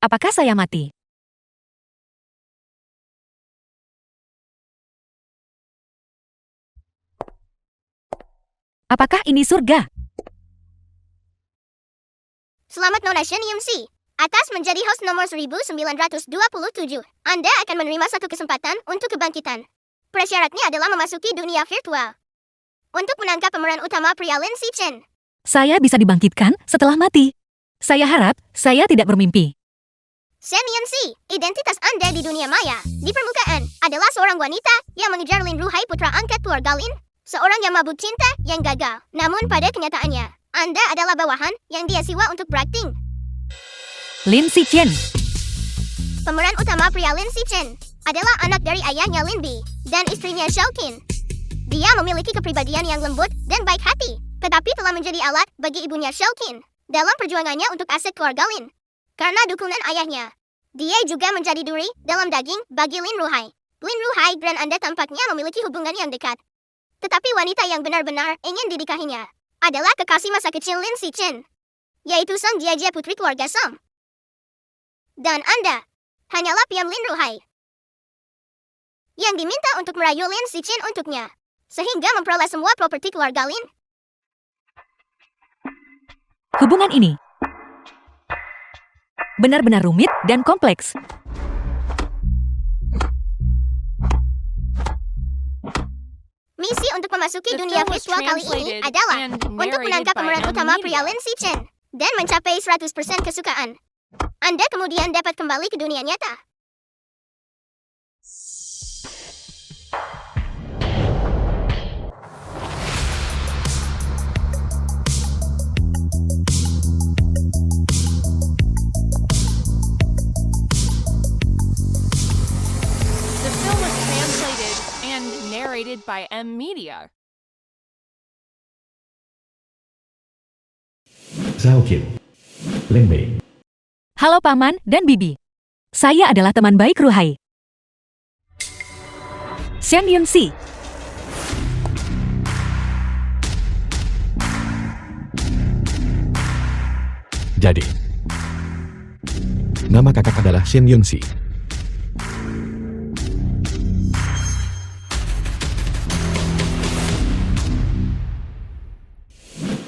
Apakah saya mati? Apakah ini surga? Selamat Nona Shen EMC. Atas menjadi host nomor 1927, Anda akan menerima satu kesempatan untuk kebangkitan. Persyaratnya adalah memasuki dunia virtual. Untuk menangkap pemeran utama pria Lin Zichen. Saya bisa dibangkitkan setelah mati. Saya harap saya tidak bermimpi. Shen EMC, identitas Anda di dunia maya, di permukaan, adalah seorang wanita yang mengejar Lin Ruhai putra angkat keluarga Lin. Seorang yang mabuk cinta yang gagal. Namun pada kenyataannya, Anda adalah bawahan yang dia siwa untuk berakting. Lin Zichen. Pemeran utama pria Lin Zichen adalah anak dari ayahnya Lin Bi dan istrinya Xiaoqin. Dia memiliki kepribadian yang lembut dan baik hati, tetapi telah menjadi alat bagi ibunya Xiaoqin dalam perjuangannya untuk aset keluarga Lin. Karena dukungan ayahnya, dia juga menjadi duri dalam daging bagi Lin Ruhai. Lin Ruhai dan Anda tampaknya memiliki hubungan yang dekat. Tetapi wanita yang benar-benar ingin didikahinya adalah kekasih masa kecil Lin Zichen, yaitu sang Jia putri keluarga Song. Dan Anda hanyalah piam Lin Ruhai yang diminta untuk merayu Lin Zichen untuknya, sehingga memperoleh semua properti keluarga Lin. Hubungan ini benar-benar rumit dan kompleks. Misi untuk memasuki dunia virtual kali ini adalah untuk menangkap pemeran utama pria Lin Zichen dan mencapai 100% kesukaan. Anda kemudian dapat kembali ke dunia nyata. The film was translated and narrated by M Media. Xiaoqin. Lin Bei. Halo Paman dan Bibi. Saya adalah teman baik Ruhai. Shen Yunxi. Jadi, nama kakak adalah Shen Yunxi.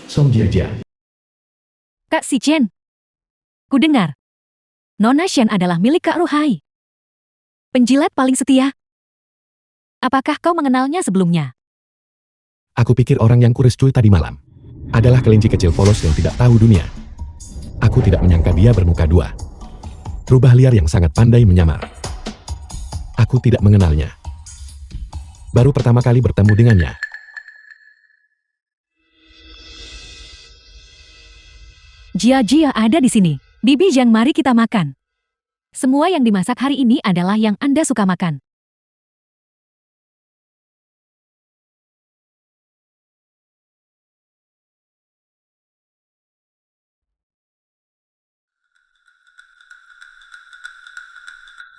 Song Jia. Kak Zichen. Ku dengar. Nona Shen adalah milik Kak Ruhai. Penjilat paling setia. Apakah kau mengenalnya sebelumnya? Aku pikir orang yang kuris cuy tadi malam adalah kelinci kecil polos yang tidak tahu dunia. Aku tidak menyangka dia bermuka dua. Rubah liar yang sangat pandai menyamar. Aku tidak mengenalnya. Baru pertama kali bertemu dengannya. Jia ada di sini. Bibi Jiang, mari kita makan. Semua yang dimasak hari ini adalah yang Anda suka makan.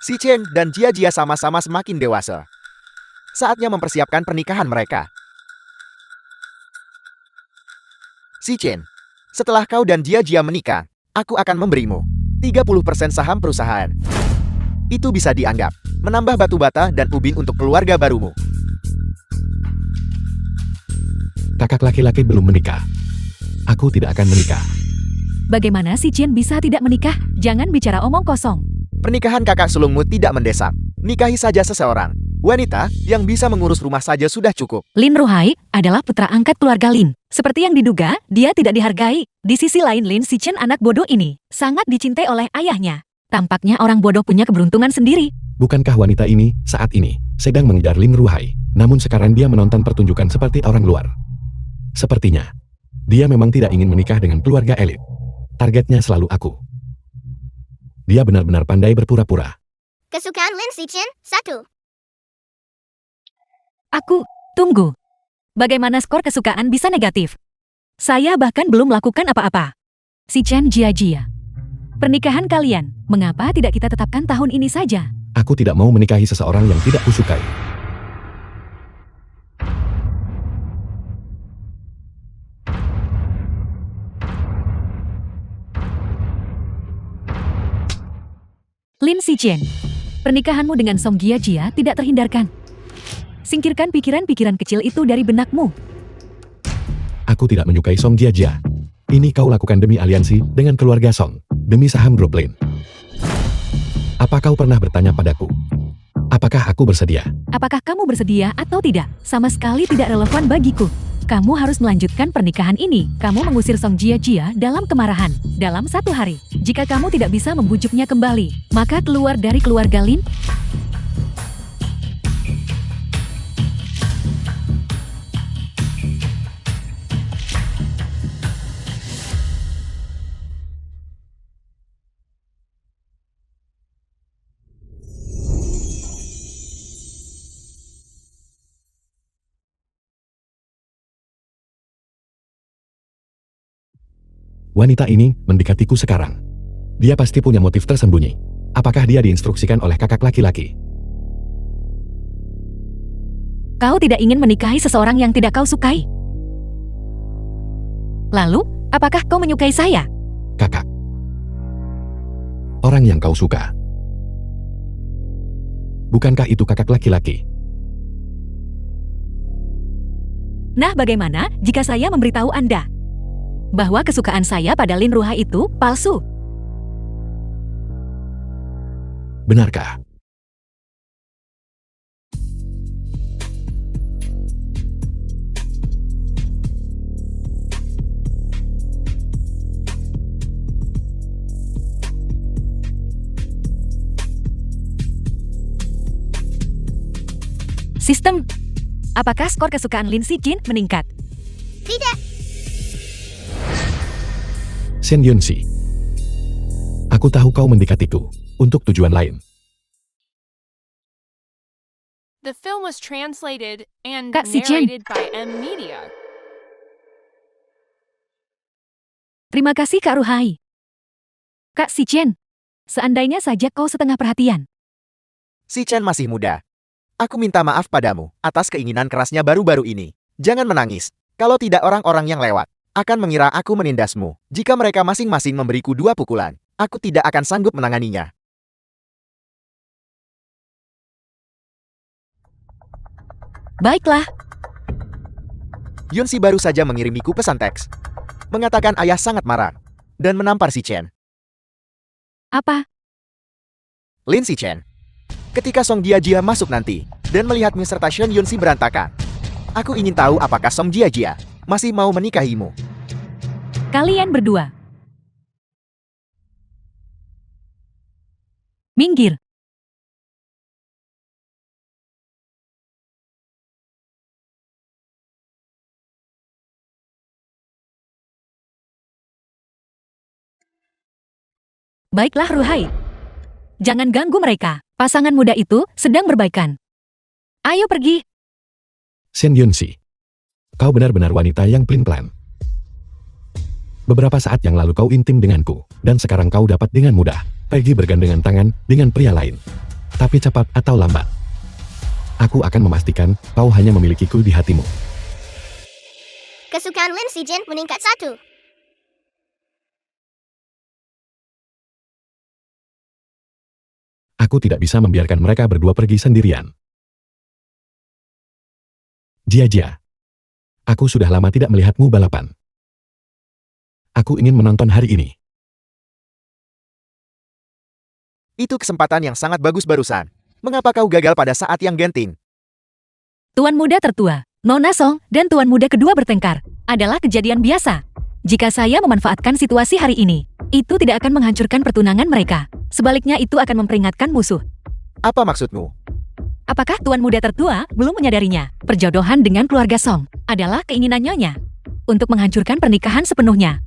Zichen dan Jia sama-sama semakin dewasa. Saatnya mempersiapkan pernikahan mereka. Zichen, setelah kau dan Jia menikah, aku akan memberimu 30% saham perusahaan. Itu bisa dianggap menambah batu bata dan ubin untuk keluarga barumu. Kakak laki-laki belum menikah. Aku tidak akan menikah. Bagaimana si Jian bisa tidak menikah? Jangan bicara omong kosong. Pernikahan kakak sulungmu tidak mendesak. Nikahi saja seseorang. Wanita yang bisa mengurus rumah saja sudah cukup. Lin Ruhai adalah putra angkat keluarga Lin. Seperti yang diduga, dia tidak dihargai. Di sisi lain, Lin Zichen, anak bodoh ini, sangat dicintai oleh ayahnya. Tampaknya orang bodoh punya keberuntungan sendiri. Bukankah wanita ini, saat ini, sedang mengejar Lin Ruhai? Namun sekarang dia menonton pertunjukan seperti orang luar. Sepertinya, dia memang tidak ingin menikah dengan keluarga elit. Targetnya selalu aku. Dia benar-benar pandai berpura-pura. Kesukaan Lin Zichen, 1. Aku, tunggu. Bagaimana skor kesukaan bisa negatif? Saya bahkan belum melakukan apa-apa. Si Chen Jia. Pernikahan kalian, mengapa tidak kita tetapkan tahun ini saja? Aku tidak mau menikahi seseorang yang tidak kusukai. Lin Zichen, pernikahanmu dengan Song Jiajia tidak terhindarkan. Singkirkan pikiran-pikiran kecil itu dari benakmu. Aku tidak menyukai Song Jiajia. Ini kau lakukan demi aliansi dengan keluarga Song, demi saham grup Lin. Apa kau pernah bertanya padaku? Apakah aku bersedia? Apakah kamu bersedia atau tidak? Sama sekali tidak relevan bagiku. Kamu harus melanjutkan pernikahan ini. Kamu mengusir Song Jiajia dalam kemarahan. Dalam 1 hari. Jika kamu tidak bisa membujuknya kembali, maka keluar dari keluarga Lin. Wanita ini mendekatiku sekarang. Dia pasti punya motif tersembunyi. Apakah dia diinstruksikan oleh kakak laki-laki? Kau tidak ingin menikahi seseorang yang tidak kau sukai? Lalu, apakah kau menyukai saya? Kakak. Orang yang kau suka. Bukankah itu kakak laki-laki? Nah, bagaimana jika saya memberitahu Anda bahwa kesukaan saya pada Lin Ruha itu palsu? Benarkah? Sistem. Apakah skor kesukaan Lin Zichen meningkat? Tidak. Shen Yunxi. Aku tahu kau mendekatiku untuk tujuan lain. The film was translated and Kak Zichen. narrated by M Media. Terima kasih Kak Ruhai. Kak Zichen, seandainya saja kau setengah perhatian. Zichen masih muda. Aku minta maaf padamu atas keinginan kerasnya baru-baru ini. Jangan menangis. Kalau tidak orang-orang yang lewat akan mengira aku menindasmu. Jika mereka masing-masing memberiku 2 pukulan, aku tidak akan sanggup menanganinya. Baiklah, Yunxi baru saja mengirimiku pesan teks. Mengatakan ayah sangat marah. Dan menampar Zichen. apa? Lin Zichen. Ketika Song Jiajia masuk nanti, dan melihatmu serta Shen Yunxi berantakan. Aku ingin tahu apakah Song Jiajia masih mau menikahimu. Kalian berdua. Minggir. Baiklah Ruhai. Jangan ganggu mereka. Pasangan muda itu sedang berbaikan. Ayo pergi. Shen Yunxi. Kau benar-benar wanita yang pelin-pelan. Beberapa saat yang lalu kau intim denganku, dan sekarang kau dapat dengan mudah pergi bergandengan tangan dengan pria lain. Tapi cepat atau lambat, aku akan memastikan kau hanya memilikiku di hatimu. Kesukaan Lin Zichen meningkat 1. Aku tidak bisa membiarkan mereka berdua pergi sendirian. Jia, aku sudah lama tidak melihatmu balapan. Aku ingin menonton hari ini. Itu kesempatan yang sangat bagus barusan. Mengapa kau gagal pada saat yang genting? Tuan muda tertua, Nona Song, dan tuan muda kedua bertengkar adalah kejadian biasa. Jika saya memanfaatkan situasi hari ini, itu tidak akan menghancurkan pertunangan mereka. Sebaliknya itu akan memperingatkan musuh. Apa maksudmu? Apakah tuan muda tertua belum menyadarinya? Perjodohan dengan keluarga Song adalah keinginan nyonya untuk menghancurkan pernikahan sepenuhnya.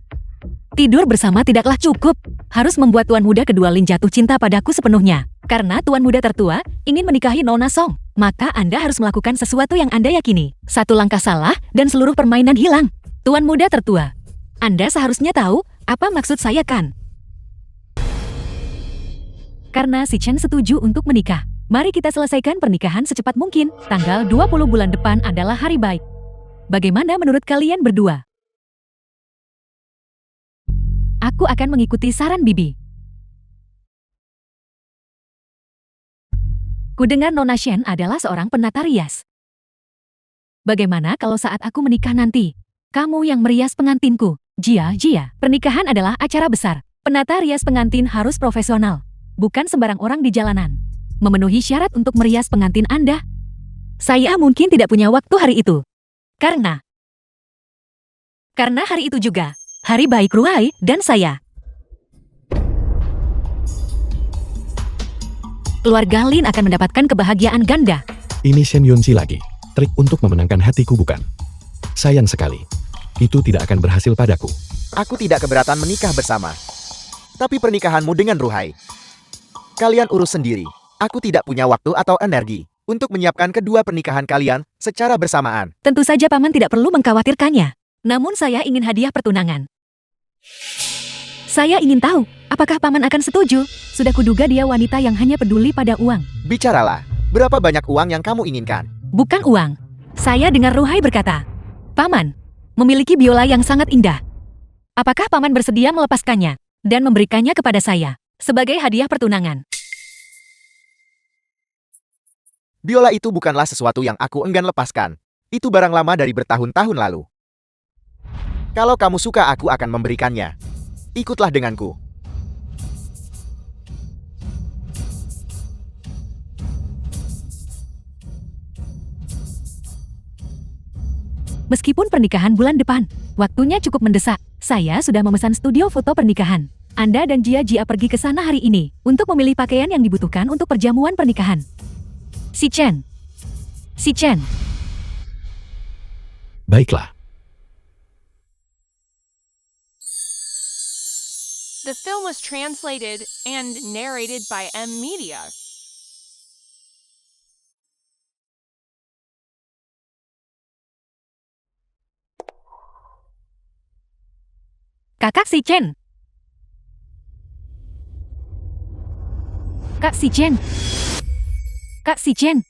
Tidur bersama tidaklah cukup. Harus membuat tuan muda kedua Lin jatuh cinta padaku sepenuhnya. Karena tuan muda tertua ingin menikahi Nona Song, maka Anda harus melakukan sesuatu yang Anda yakini. 1 langkah salah dan seluruh permainan hilang. Tuan muda tertua, Anda seharusnya tahu apa maksud saya kan? Karena si Chen setuju untuk menikah, mari kita selesaikan pernikahan secepat mungkin. Tanggal 20 bulan depan adalah hari baik. Bagaimana menurut kalian berdua? Aku akan mengikuti saran Bibi. Kudengar Nona Shen adalah seorang penata rias. Bagaimana kalau saat aku menikah nanti? Kamu yang merias pengantinku. Jia, pernikahan adalah acara besar. Penata rias pengantin harus profesional. Bukan sembarang orang di jalanan. Memenuhi syarat untuk merias pengantin Anda. Saya mungkin tidak punya waktu hari itu. Karena hari itu juga, hari baik Ruhai dan saya. Keluarga Lin akan mendapatkan kebahagiaan ganda. Ini Shen Yunxi lagi. Trik untuk memenangkan hatiku bukan? Sayang sekali. Itu tidak akan berhasil padaku. Aku tidak keberatan menikah bersama. Tapi pernikahanmu dengan Ruhai, kalian urus sendiri. Aku tidak punya waktu atau energi untuk menyiapkan kedua pernikahan kalian secara bersamaan. Tentu saja Paman tidak perlu mengkhawatirkannya. Namun saya ingin hadiah pertunangan. Saya ingin tahu, apakah Paman akan setuju? Sudah kuduga dia wanita yang hanya peduli pada uang. Bicaralah, berapa banyak uang yang kamu inginkan? Bukan uang. Saya dengar Ruhai berkata, Paman memiliki biola yang sangat indah. Apakah Paman bersedia melepaskannya dan memberikannya kepada saya sebagai hadiah pertunangan? Biola itu bukanlah sesuatu yang aku enggan lepaskan. Itu barang lama dari bertahun-tahun lalu. Kalau kamu suka, aku akan memberikannya. Ikutlah denganku. Meskipun pernikahan bulan depan, waktunya cukup mendesak. Saya sudah memesan studio foto pernikahan. Anda dan Jia pergi ke sana hari ini untuk memilih pakaian yang dibutuhkan untuk perjamuan pernikahan. Si Chen. Baiklah. The film was translated and narrated by M Media. Kakak Si Chen. Kak Si Chen. Kak Si Chen.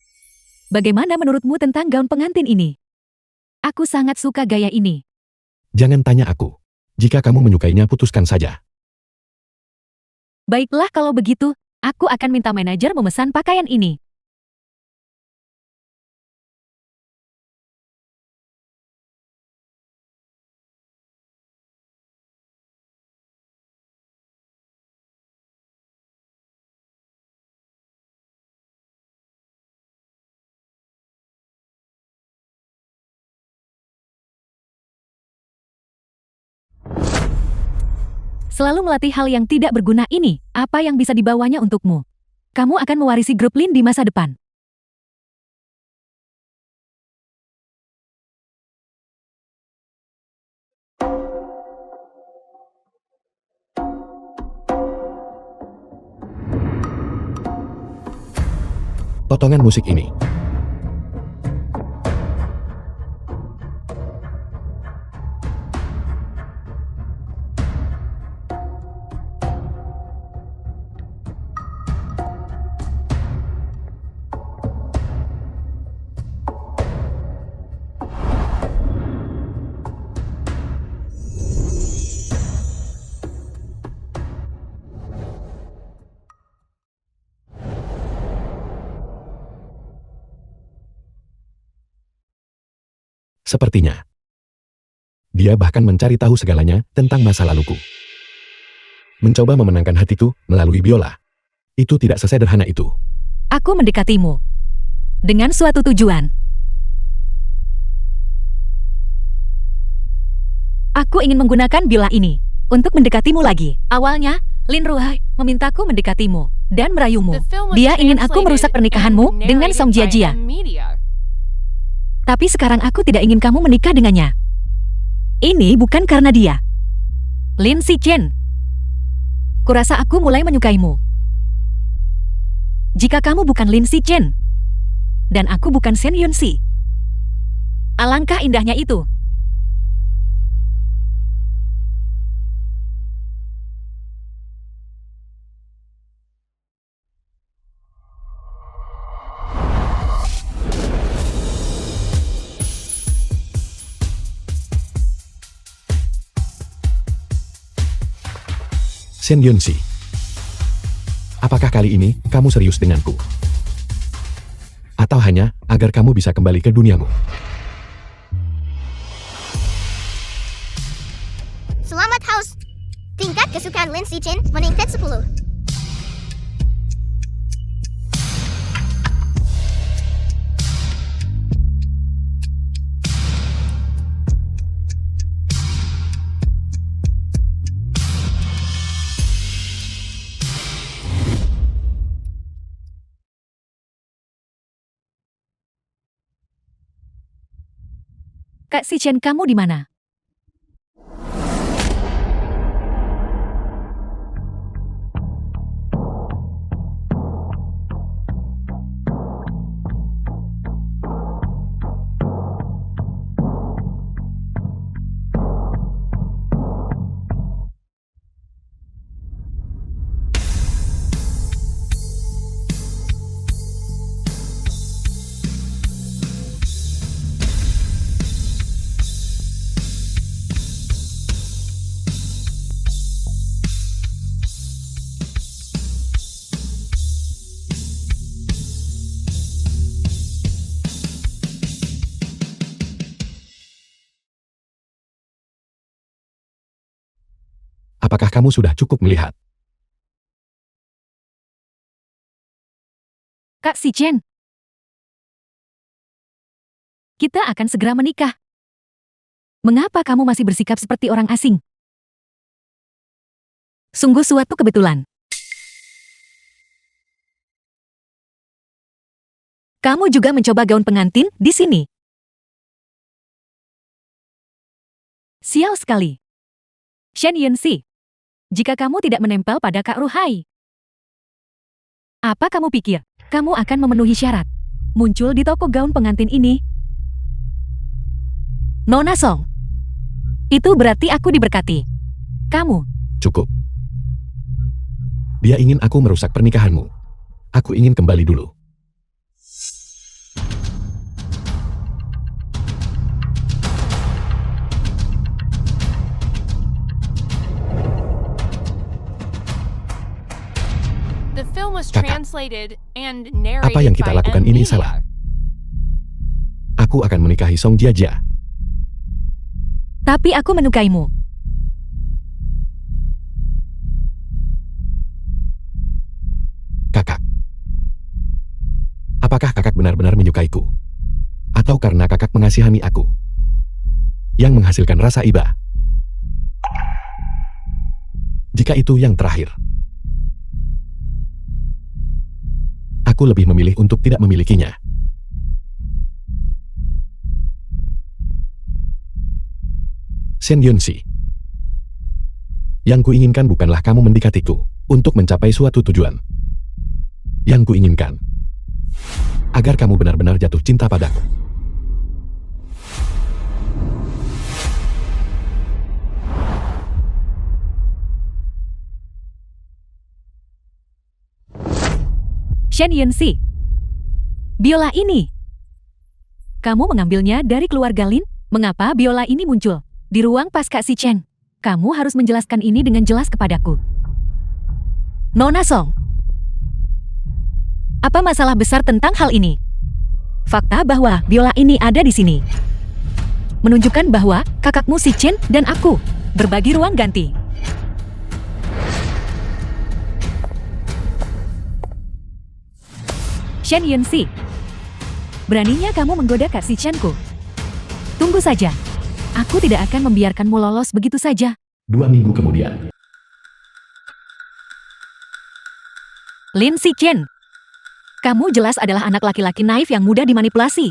Bagaimana menurutmu tentang gaun pengantin ini? Aku sangat suka gaya ini. Jangan tanya aku. Jika kamu menyukainya, putuskan saja. Baiklah kalau begitu, aku akan minta manajer memesan pakaian ini. Selalu melatih hal yang tidak berguna ini, apa yang bisa dibawanya untukmu? Kamu akan mewarisi grup Lin di masa depan. Potongan musik ini. Sepertinya. Dia bahkan mencari tahu segalanya tentang masa laluku. Mencoba memenangkan hatiku melalui biola. Itu tidak sesederhana itu. Aku mendekatimu. Dengan suatu tujuan. Aku ingin menggunakan biola ini untuk mendekatimu lagi. Awalnya, Lin Ruhai memintaku mendekatimu dan merayumu. The film was Dia ingin aku merusak translated pernikahanmu and dengan Song narrated Jia. by M Media. Tapi sekarang aku tidak ingin kamu menikah dengannya. Ini bukan karena dia. Lin Si Chen. Kurasa aku mulai menyukaimu. Jika kamu bukan Lin Si Chen, dan aku bukan Shen Yunxi. Alangkah indahnya itu. Shen Yunxi. Apakah kali ini kamu serius denganku? Atau hanya agar kamu bisa kembali ke duniamu. Selamat haus. Tingkat kesukaan Lin Si Chin meningkat 10. Kak Si Chen, kamu di mana? Apakah kamu sudah cukup melihat? Kak Si Chen. Kita akan segera menikah. Mengapa kamu masih bersikap seperti orang asing? Sungguh suatu kebetulan. Kamu juga mencoba gaun pengantin di sini. Sial sekali. Shen Yunxi, jika kamu tidak menempel pada Kak Ruhai, apa kamu pikir kamu akan memenuhi syarat muncul di toko gaun pengantin ini? Nona Song, itu berarti aku diberkati. Kamu, Cukup. Dia ingin aku merusak pernikahanmu. Aku ingin kembali dulu. The film was Kakak. translated and narrated Apa yang kita by lakukan M. ini Media. salah. Aku akan menikahi Song Jiajia. tapi aku menyukaimu. Kakak. Apakah kakak benar-benar menyukaiku? Atau karena kakak mengasihani aku? Yang menghasilkan rasa iba. Jika itu yang terakhir, aku lebih memilih untuk tidak memilikinya. Shen Yunxi. Yang kuinginkan bukanlah kamu mendekatiku untuk mencapai suatu tujuan. Yang kuinginkan, agar kamu benar-benar jatuh cinta padaku. Shen Yunxi, biola ini. Kamu mengambilnya dari keluarga Lin? Mengapa biola ini muncul di ruang pas Kak Si Chen? Kamu harus menjelaskan ini dengan jelas kepadaku. Nona Song, apa masalah besar tentang hal ini? Fakta bahwa biola ini ada di sini menunjukkan bahwa kakakmu Si Chen dan aku berbagi ruang ganti. Shen Yunxi, beraninya kamu menggoda Kak Si Chen-ku. Tunggu saja. Aku tidak akan membiarkanmu lolos begitu saja. 2 minggu kemudian, Lin Si Chen, kamu jelas adalah anak laki-laki naif yang mudah dimanipulasi.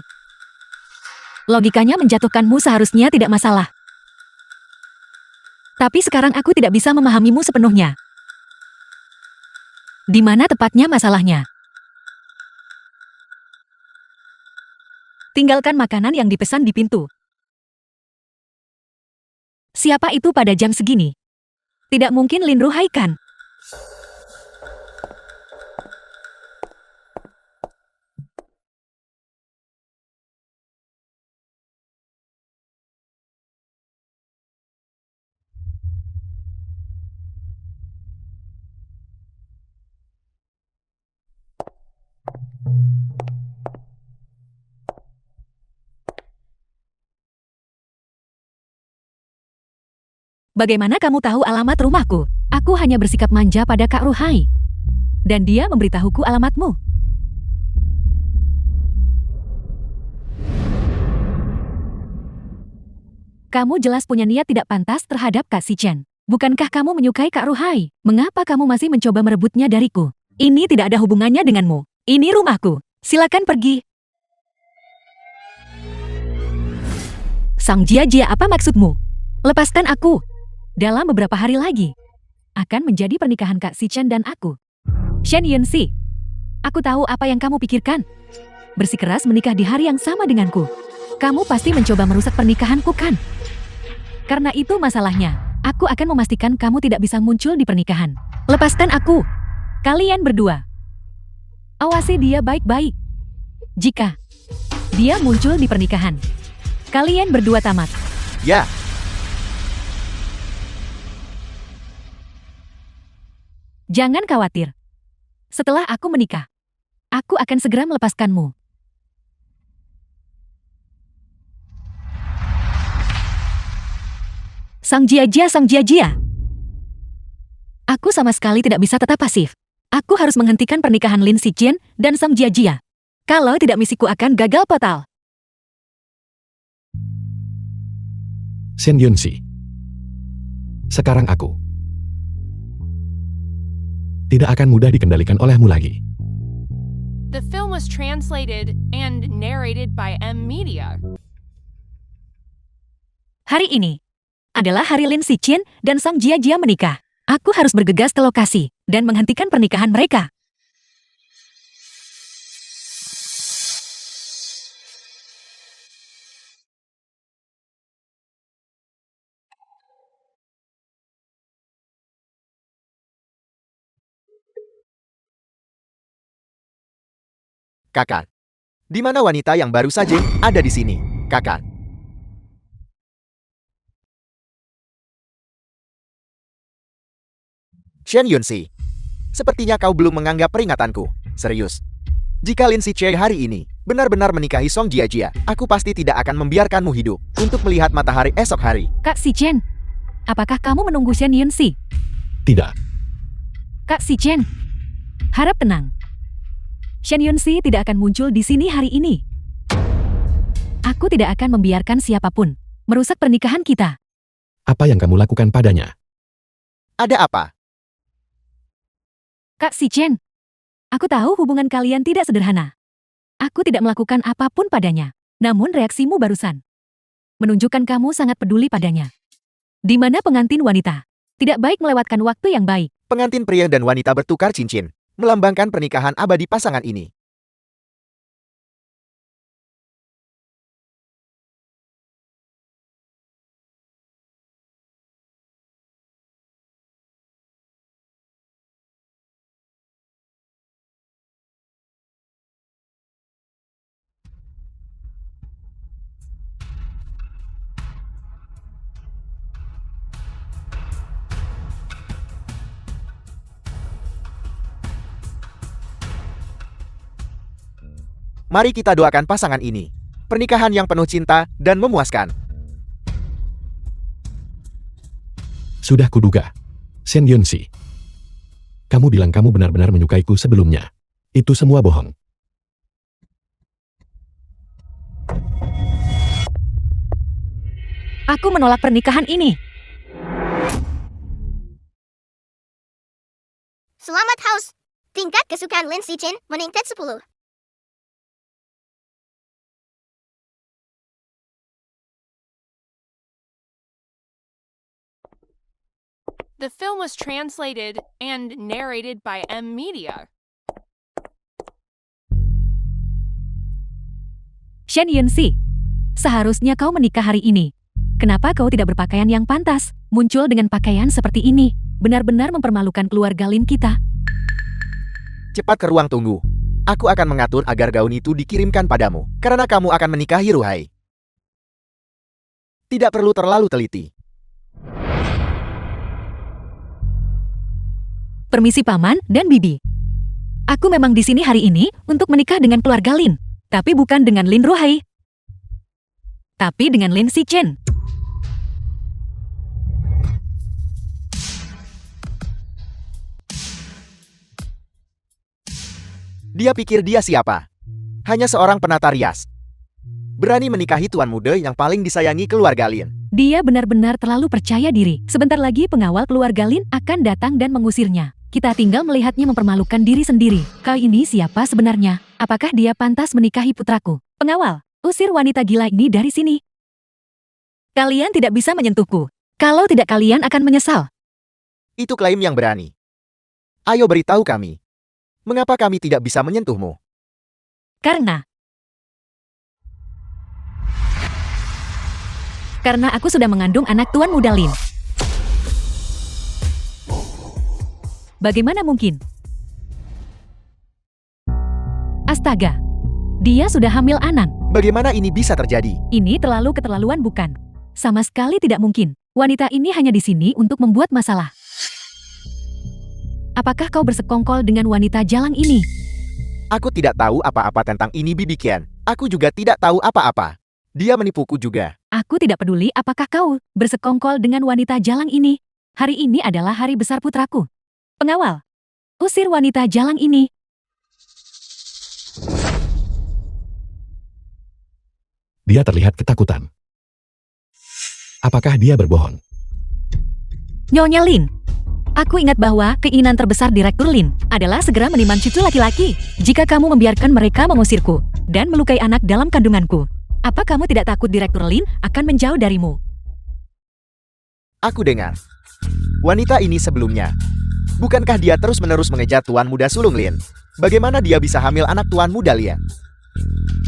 Logikanya menjatuhkanmu seharusnya tidak masalah. Tapi sekarang aku tidak bisa memahamimu sepenuhnya. Di mana tepatnya masalahnya? Tinggalkan makanan yang dipesan di pintu. Siapa itu pada jam segini? Tidak mungkin Lin Ruhai kan? Bagaimana kamu tahu alamat rumahku? Aku hanya bersikap manja pada Kak Ruhai. Dan dia memberitahuku alamatmu. Kamu jelas punya niat tidak pantas terhadap Kak Si Chen. Bukankah kamu menyukai Kak Ruhai? Mengapa kamu masih mencoba merebutnya dariku? Ini tidak ada hubungannya denganmu. Ini rumahku. Silakan pergi. Sang Jia-Jia, apa maksudmu? Lepaskan aku. Dalam beberapa hari lagi, akan menjadi pernikahan Kak Si Chen dan aku. Shen Yunxi, aku tahu apa yang kamu pikirkan. Bersikeras menikah di hari yang sama denganku. Kamu pasti mencoba merusak pernikahanku, kan? Karena itu masalahnya. Aku akan memastikan kamu tidak bisa muncul di pernikahan. Lepaskan aku. Kalian berdua. Awasi dia baik-baik. Jika dia muncul di pernikahan, kalian berdua tamat. Ya, Jangan khawatir. Setelah aku menikah, aku akan segera melepaskanmu. Sang Jia-Jia. Aku sama sekali tidak bisa tetap pasif. Aku harus menghentikan pernikahan Lin Xichen dan Sang Jia-Jia. Kalau tidak misiku akan gagal total. Shen Yunxi. Sekarang aku tidak akan mudah dikendalikan olehmu lagi. The film was translated and narrated by M Media. Hari ini adalah hari Lin Xichen dan Sang Jia-Jia menikah. Aku harus bergegas ke lokasi dan menghentikan pernikahan mereka. kakak. Di mana wanita yang baru saja ada di sini, kakak? Shen Yunxi, sepertinya kau belum menganggap peringatanku. Serius. Jika Lin Xichen hari ini benar-benar menikahi Song Jia-Jia, aku pasti tidak akan membiarkanmu hidup untuk melihat matahari esok hari. Kak Xichen, apakah kamu menunggu Shen Yunxi? Tidak. Kak Xichen, harap tenang. Shen Yunxi tidak akan muncul di sini hari ini. Aku tidak akan membiarkan siapapun merusak pernikahan kita. Apa yang kamu lakukan padanya? Ada apa? Kak Xichen, aku tahu hubungan kalian tidak sederhana. Aku tidak melakukan apapun padanya. Namun reaksimu barusan menunjukkan kamu sangat peduli padanya. Di mana pengantin wanita? Tidak baik melewatkan waktu yang baik. Pengantin pria dan wanita bertukar cincin, melambangkan pernikahan abadi pasangan ini. Mari kita doakan pasangan ini. Pernikahan yang penuh cinta dan memuaskan. Sudah kuduga. Shen Yunxi. Kamu bilang kamu benar-benar menyukaiku sebelumnya. Itu semua bohong. Aku menolak pernikahan ini. Selamat House. Tingkat kesukaan Lin Xichen meningkat 10. The film was translated and narrated by M Media. Shen Yunxi, seharusnya kau menikah hari ini. Kenapa kau tidak berpakaian yang pantas? Muncul dengan pakaian seperti ini, benar-benar mempermalukan keluarga Lin kita. Cepat ke ruang tunggu. Aku akan mengatur agar gaun itu dikirimkan padamu, karena kamu akan menikahi Ruhai. Tidak perlu terlalu teliti. Permisi Paman dan Bibi. Aku memang di sini hari ini untuk menikah dengan keluarga Lin, tapi bukan dengan Lin Ruhai, tapi dengan Lin Xichen. Dia pikir dia siapa? Hanya seorang penata rias. Berani menikahi tuan muda yang paling disayangi keluarga Lin. Dia benar-benar terlalu percaya diri. Sebentar lagi pengawal keluarga Lin akan datang dan mengusirnya. Kita tinggal melihatnya mempermalukan diri sendiri. Kau ini siapa sebenarnya? Apakah dia pantas menikahi putraku? Pengawal, usir wanita gila ini dari sini. Kalian tidak bisa menyentuhku. Kalau tidak kalian akan menyesal. Itu klaim yang berani. Ayo beritahu kami. Mengapa kami tidak bisa menyentuhmu? Karena aku sudah mengandung anak Tuan Muda Lin. Bagaimana mungkin? Astaga. Dia sudah hamil anak. Bagaimana ini bisa terjadi? Ini terlalu keterlaluan bukan? Sama sekali tidak mungkin. Wanita ini hanya di sini untuk membuat masalah. Apakah kau bersekongkol dengan wanita jalang ini? Aku tidak tahu apa-apa tentang ini, Bibi Qian. Aku juga tidak tahu apa-apa. Dia menipuku juga. Aku tidak peduli apakah kau bersekongkol dengan wanita jalang ini. Hari ini adalah hari besar putraku. Pengawal, usir wanita jalang ini. Dia terlihat ketakutan. Apakah dia berbohong? Nyonya Lin, aku ingat bahwa keinginan terbesar Direktur Lin adalah segera menimang cucu laki-laki. Jika kamu membiarkan mereka mengusirku dan melukai anak dalam kandunganku, apa kamu tidak takut Direktur Lin akan menjauh darimu? Aku dengar. Wanita ini sebelumnya. Bukankah dia terus-menerus mengejar Tuan Muda Sulung Lin? Bagaimana dia bisa hamil anak Tuan Muda Lin?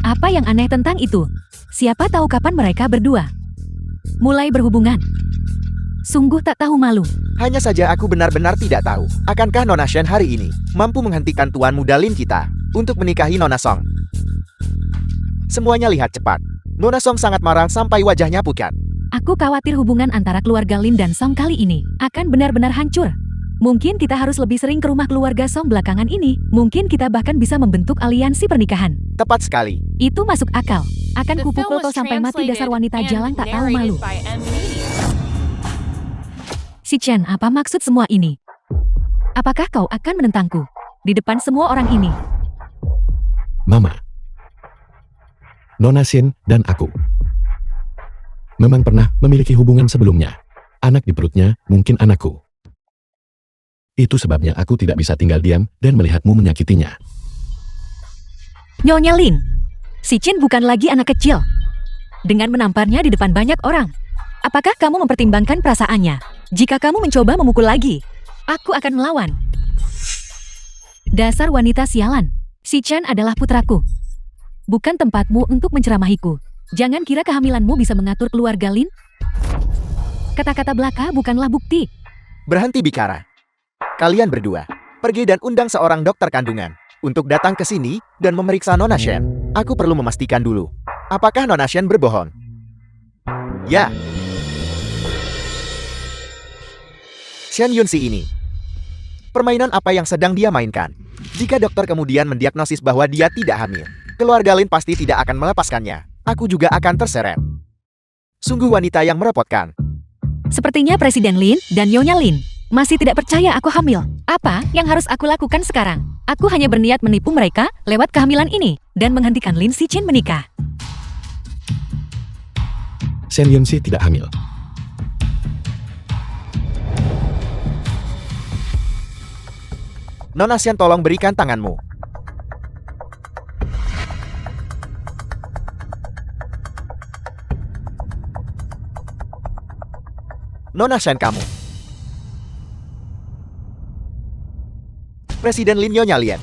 Apa yang aneh tentang itu? Siapa tahu kapan mereka berdua mulai berhubungan? Sungguh tak tahu malu. Hanya saja aku benar-benar tidak tahu. Akankah Nona Shen hari ini mampu menghentikan Tuan Muda Lin kita untuk menikahi Nona Song? Semuanya lihat cepat. Nona Song sangat marah sampai wajahnya pucat. Aku khawatir hubungan antara keluarga Lin dan Song kali ini akan benar-benar hancur. Mungkin kita harus lebih sering ke rumah keluarga Song belakangan ini. Mungkin kita bahkan bisa membentuk aliansi pernikahan. Tepat sekali. Itu masuk akal. Akan The film kupukul kau was sampai mati dasar translated wanita and jalang tak tahu malu. narrated by M Media. Si Chen, apa maksud semua ini? Apakah kau akan menentangku di depan semua orang ini? Mama, Nona Shen dan aku memang pernah memiliki hubungan sebelumnya. Anak di perutnya mungkin anakku. Itu sebabnya aku tidak bisa tinggal diam dan melihatmu menyakitinya. Nyonya Lin, si Chen bukan lagi anak kecil. Dengan menamparnya di depan banyak orang, apakah kamu mempertimbangkan perasaannya? Jika kamu mencoba memukul lagi, aku akan melawan. Dasar wanita sialan, si Chen adalah putraku. Bukan tempatmu untuk menceramahiku. Jangan kira kehamilanmu bisa mengatur keluarga Lin. Kata-kata belaka bukanlah bukti. Berhenti bicara. Kalian berdua, pergi dan undang seorang dokter kandungan untuk datang ke sini dan memeriksa Nona Shen. Aku perlu memastikan dulu, apakah Nona Shen berbohong? Ya. Shen Yunxi ini. Permainan apa yang sedang dia mainkan? Jika dokter kemudian mendiagnosis bahwa dia tidak hamil, keluarga Lin pasti tidak akan melepaskannya. Aku juga akan terseret. Sungguh wanita yang merepotkan. Sepertinya Presiden Lin dan Nyonya Lin masih tidak percaya aku hamil. Apa yang harus aku lakukan sekarang? Aku hanya berniat menipu mereka lewat kehamilan ini dan menghentikan Lin Si Chen menikah. Shen Yunxi tidak hamil. Nona Shen, tolong berikan tanganmu. Nona Shen, kamu. Presiden Lin, Nyonya Lien.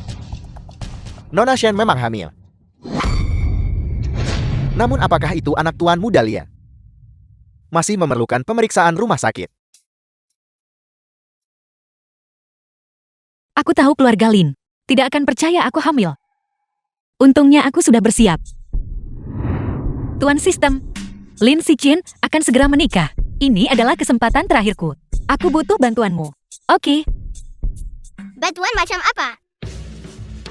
Nona Shen memang hamil. Namun apakah itu anak Tuan Muda Lien? Masih memerlukan pemeriksaan rumah sakit. Aku tahu keluarga Lin tidak akan percaya aku hamil. Untungnya aku sudah bersiap. Tuan Sistem, Lin Si Chen akan segera menikah. Ini adalah kesempatan terakhirku. Aku butuh bantuanmu. Oke. Bantuan macam apa?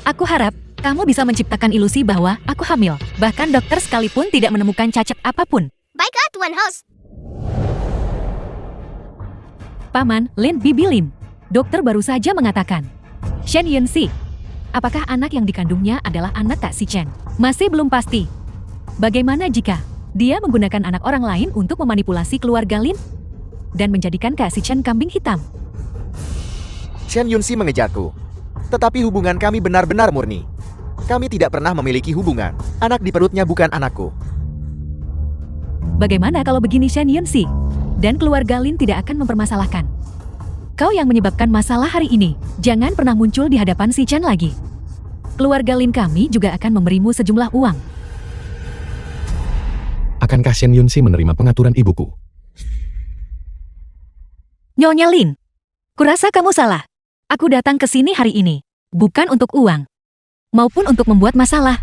Aku harap kamu bisa menciptakan ilusi bahwa aku hamil. Bahkan dokter sekalipun tidak menemukan cacat apapun. Baiklah, Tuan Host. Paman, Lin Bibi Lin. Dokter baru saja mengatakan. Shen Yunxi, Apakah anak yang dikandungnya adalah anak Kak Si Chen? Masih belum pasti. Bagaimana jika dia menggunakan anak orang lain untuk memanipulasi keluarga Lin dan menjadikan Kak Si Chen kambing hitam? Chen Yunxi mengejarku. Tetapi hubungan kami benar-benar murni. Kami tidak pernah memiliki hubungan. Anak di perutnya bukan anakku. Bagaimana kalau begini Shen Yunxi? Dan keluarga Lin tidak akan mempermasalahkan. Kau yang menyebabkan masalah hari ini. Jangan pernah muncul di hadapan Si Chen lagi. Keluarga Lin kami juga akan memberimu sejumlah uang. Akankah Shen Yunxi menerima pengaturan ibuku? Nyonya Lin, kurasa kamu salah. Aku datang ke sini hari ini, bukan untuk uang, maupun untuk membuat masalah.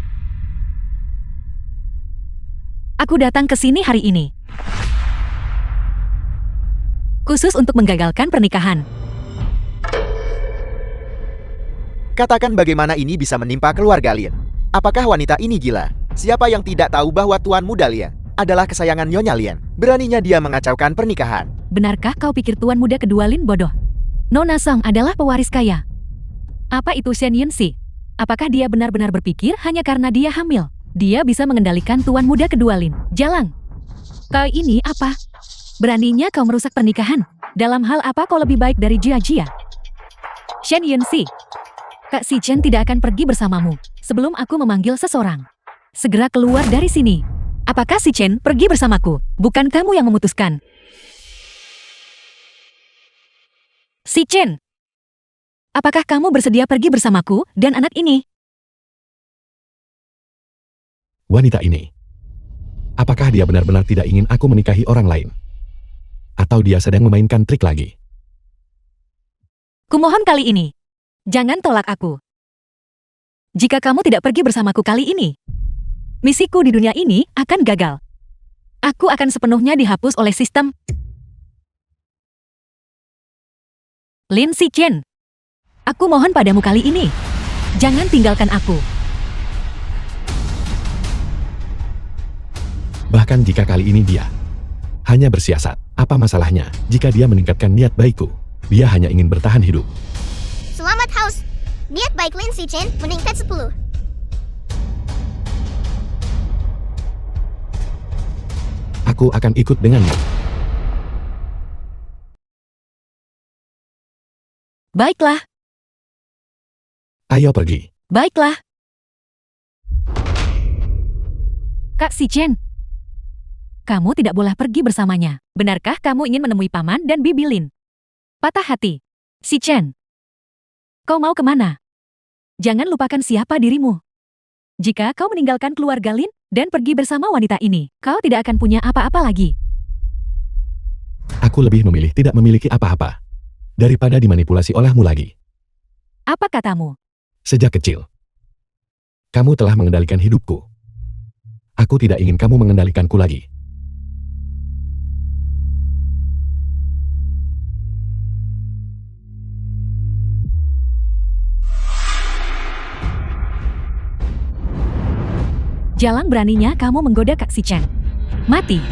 Aku datang ke sini hari ini khusus untuk menggagalkan pernikahan. Katakan bagaimana ini bisa menimpa keluarga Lin. Apakah wanita ini gila? Siapa yang tidak tahu bahwa Tuan Muda Lin adalah kesayangan Nyonya Lin? Beraninya dia mengacaukan pernikahan. Benarkah kau pikir Tuan Muda kedua Lin bodoh? Nona Song adalah pewaris kaya. Apa itu Shen Yunxi? Apakah dia benar-benar berpikir hanya karena dia hamil dia bisa mengendalikan Tuan Muda kedua Lin? Jalang. Kau ini apa? Beraninya kau merusak pernikahan. Dalam hal apa kau lebih baik dari Jia Jia? Shen Yunxi, Kak Si Chen tidak akan pergi bersamamu sebelum aku memanggil seseorang. Segera keluar dari sini. Apakah Si Chen pergi bersamaku? Bukan kamu yang memutuskan. Si Chen, apakah kamu bersedia pergi bersamaku dan anak ini? Wanita ini. Apakah dia benar-benar tidak ingin aku menikahi orang lain? Atau dia sedang memainkan trik lagi? Kumohon kali ini, jangan tolak aku. Jika kamu tidak pergi bersamaku kali ini, misiku di dunia ini akan gagal. Aku akan sepenuhnya dihapus oleh sistem. Lin Si Chen, aku mohon padamu kali ini, jangan tinggalkan aku. Bahkan jika kali ini dia hanya bersiasat, apa masalahnya jika dia meningkatkan niat baikku? Dia hanya ingin bertahan hidup. Selamat haus. Niat baik Lin Si Chen meningkat 10. Aku akan ikut denganmu. Baiklah, Ayo pergi. baiklah. Kak Si Chen, kamu tidak boleh pergi bersamanya. Benarkah kamu ingin menemui Paman dan Bibi Lin? Patah hati. Si Chen, kau mau kemana? Jangan lupakan siapa dirimu. Jika kau meninggalkan keluarga Lin dan pergi bersama wanita ini, kau tidak akan punya apa-apa lagi. Aku lebih memilih tidak memiliki apa-apa daripada dimanipulasi olehmu lagi. Apa katamu? Sejak kecil, kamu telah mengendalikan hidupku. Aku tidak ingin kamu mengendalikanku lagi. Jalang beraninya kamu menggoda Kak Si Chen. Mati.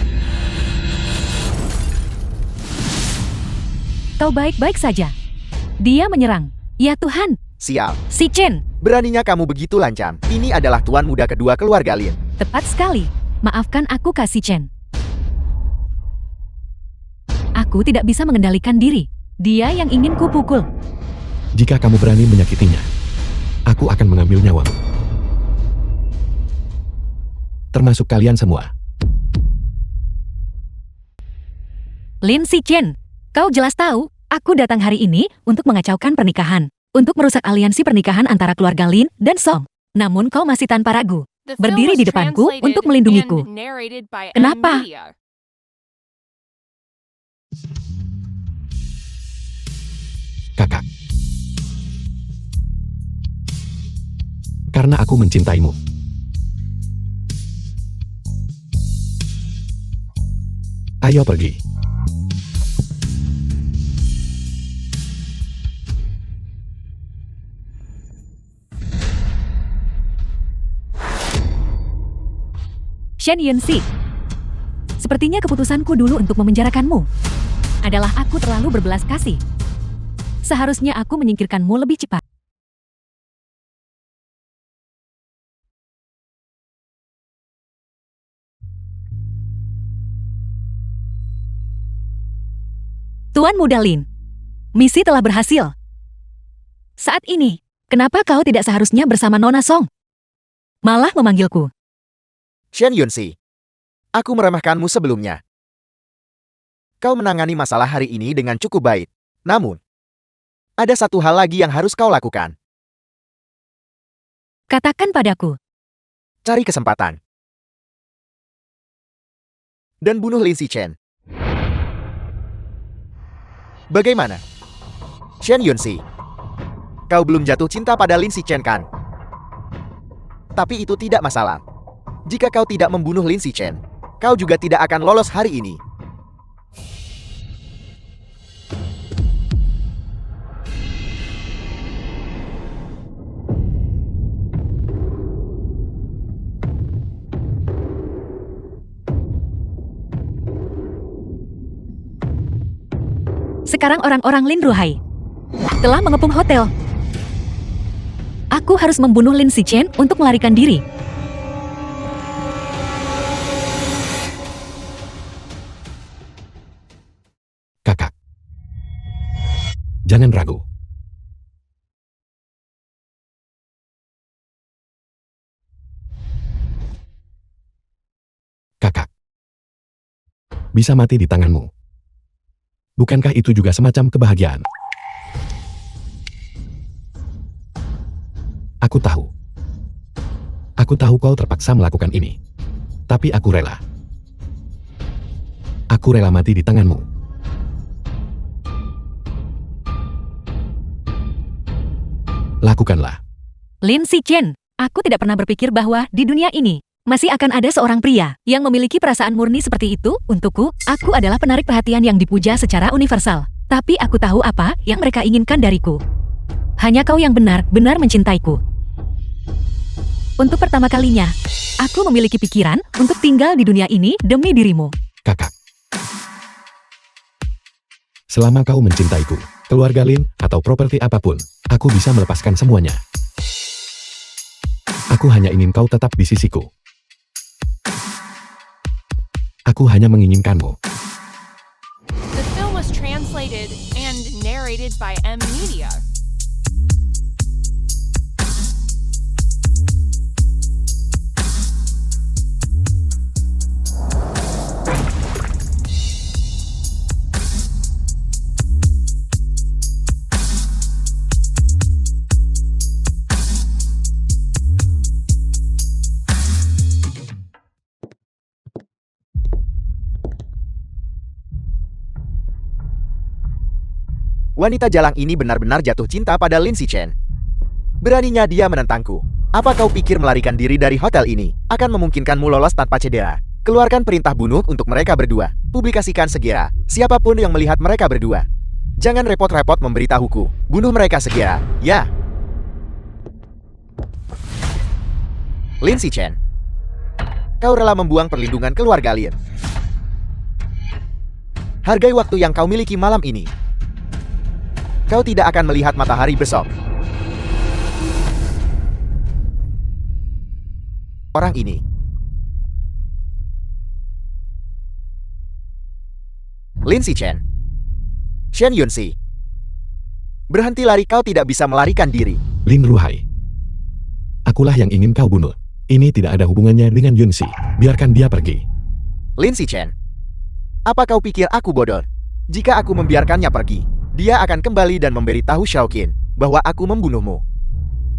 Kau baik-baik saja. Dia menyerang. Ya Tuhan, Sial. Si Chen, Beraninya kamu begitu lancang. Ini adalah Tuan Muda kedua keluarga Lin. tepat sekali. Maafkan aku Kak Si Chen. Aku tidak bisa mengendalikan diri. Dia yang ingin kupukul. Jika kamu berani menyakitinya, aku akan mengambil nyawamu. Termasuk kalian semua. Lin Si Chen, kau jelas tahu, aku datang hari ini untuk mengacaukan pernikahan. Untuk merusak aliansi pernikahan antara keluarga Lin dan Song. Namun kau masih tanpa ragu. The film Berdiri was di depanku translated untuk melindungiku. and narrated by Kenapa? M-Media. Kakak. Karena aku mencintaimu. Ayo pergi. Shen Yunxi, sepertinya keputusanku dulu untuk memenjarakanmu adalah aku terlalu berbelas kasih. Seharusnya aku menyingkirkanmu lebih cepat. Tuan Muda Lin, misi telah berhasil. Saat ini, kenapa kau tidak seharusnya bersama Nona Song? Malah memanggilku. Chen Yunxi, aku meremehkanmu sebelumnya. Kau menangani masalah hari ini dengan cukup baik. Namun, ada satu hal lagi yang harus kau lakukan. Katakan padaku. Cari kesempatan. Dan bunuh Lin Xichen. Bagaimana? Chen Yunxi, kau belum jatuh cinta pada Lin Xichen kan? Tapi itu tidak masalah. Jika kau tidak membunuh Lin Xichen, kau juga tidak akan lolos hari ini. Sekarang orang-orang Lin Ruhai telah mengepung hotel. Aku harus membunuh Lin Xichen untuk melarikan diri. Kakak. Jangan ragu. Kakak. Bisa mati di tanganmu. Bukankah itu juga semacam kebahagiaan? Aku tahu. Aku tahu kau terpaksa melakukan ini. Tapi aku rela. Aku rela mati di tanganmu. Lakukanlah. Lin Xichen, aku tidak pernah berpikir bahwa di dunia ini masih akan ada seorang pria yang memiliki perasaan murni seperti itu. Untukku, aku adalah penarik perhatian yang dipuja secara universal. Tapi aku tahu apa yang mereka inginkan dariku. Hanya kau yang benar-benar mencintaiku. Untuk pertama kalinya, aku memiliki pikiran untuk tinggal di dunia ini demi dirimu. Kakak. Selama kau mencintaiku, keluarga Lin, atau properti apapun, aku bisa melepaskan semuanya. Aku hanya ingin kau tetap di sisiku. Aku hanya menginginkanmu. The film was translated and narrated by M Media. Wanita jalang ini benar-benar jatuh cinta pada Lin Xichen. Beraninya dia menentangku. Apa kau pikir melarikan diri dari hotel ini akan memungkinkanmu lolos tanpa cedera? Keluarkan perintah bunuh untuk mereka berdua. Publikasikan segera. Siapapun yang melihat mereka berdua. Jangan repot-repot memberitahuku. Bunuh mereka segera. Ya. Lin Xichen, kau rela membuang perlindungan keluarga Lin. Hargai waktu yang kau miliki malam ini. Kau tidak akan melihat matahari besok. Orang ini. Lin Xichen. Chen Yunxi. Berhenti lari, kau tidak bisa melarikan diri. Lin Ruhai. Akulah yang ingin kau bunuh. Ini tidak ada hubungannya dengan Yunxi. Biarkan dia pergi. Lin Xichen. Apa kau pikir aku bodoh? Jika aku membiarkannya pergi, dia akan kembali dan memberitahu Xiaoqin bahwa aku membunuhmu.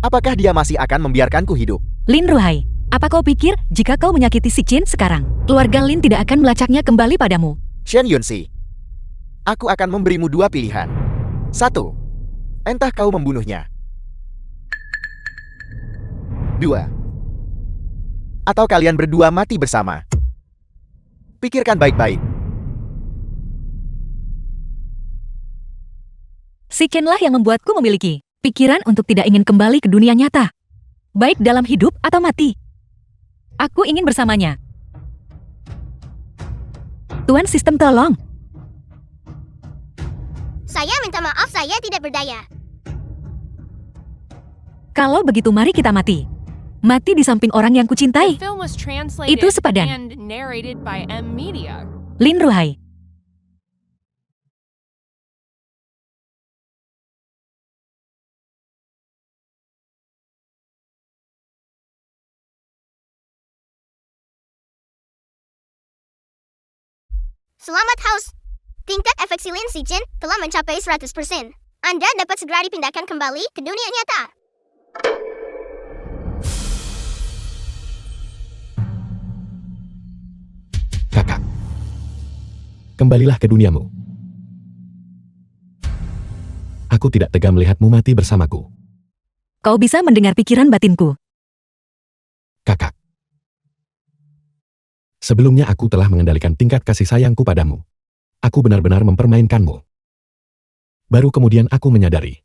Apakah dia masih akan membiarkanku hidup? Lin Ruhai, apa kau pikir jika kau menyakiti Xichen sekarang, keluarga Lin tidak akan melacaknya kembali padamu? Chen Yunxi, aku akan memberimu dua pilihan. 1. Entah kau membunuhnya. 2. Atau kalian berdua mati bersama. Pikirkan baik-baik. Xichen-lah yang membuatku memiliki pikiran untuk tidak ingin kembali ke dunia nyata. Baik dalam hidup atau mati. Aku ingin bersamanya. Tuan sistem tolong. Saya minta maaf, saya tidak berdaya. Kalau begitu mari kita mati. Mati di samping orang yang The kucintai. film was translated Itu sepadan. and narrated by M Media. Lin Ruhai. Selamat House. Tingkat efek Lin Si Chen telah mencapai 100%. Anda dapat segera dipindahkan kembali ke dunia nyata. Kakak. Kembalilah ke duniamu. Aku tidak tega melihatmu mati bersamaku. Kau bisa mendengar pikiran batinku. Kakak. Sebelumnya aku telah mengendalikan tingkat kasih sayangku padamu. Aku benar-benar mempermainkanmu. Baru kemudian aku menyadari.